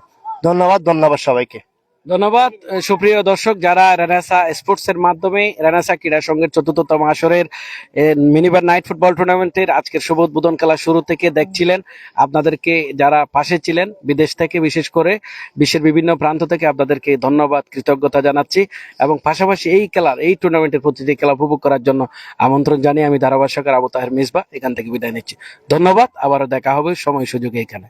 [SPEAKER 10] ধন্যবাদ সবাইকে।
[SPEAKER 8] ধন্যবাদ সুপ্রিয় দর্শক, যারা রেনেসা স্পোর্টস এর মাধ্যমে রেনেসা ক্রীড়া সংঘের ৪র্থতম আসরের মিনিবার নাইট ফুটবল টুর্নামেন্টের আজকের শুভ উদ্বোধন খেলা শুরু থেকে দেখছিলেন, আপনাদেরকে যারা পাশে ছিলেন বিদেশ থেকে, বিশেষ করে বিশ্বের বিভিন্ন প্রান্ত থেকে আপনাদেরকে ধন্যবাদ, কৃতজ্ঞতা জানাচ্ছি এবং পাশাপাশি এই টুর্নামেন্টের প্রতিটি খেলা উপভোগ করার জন্য আমন্ত্রণ জানিয়ে আমি ধারাভাষ্যকার আবু তাহের মিসবাহ এখান থেকে বিদায় নিচ্ছি। ধন্যবাদ, আবারও দেখা হবে সময় সুযোগে এখানে।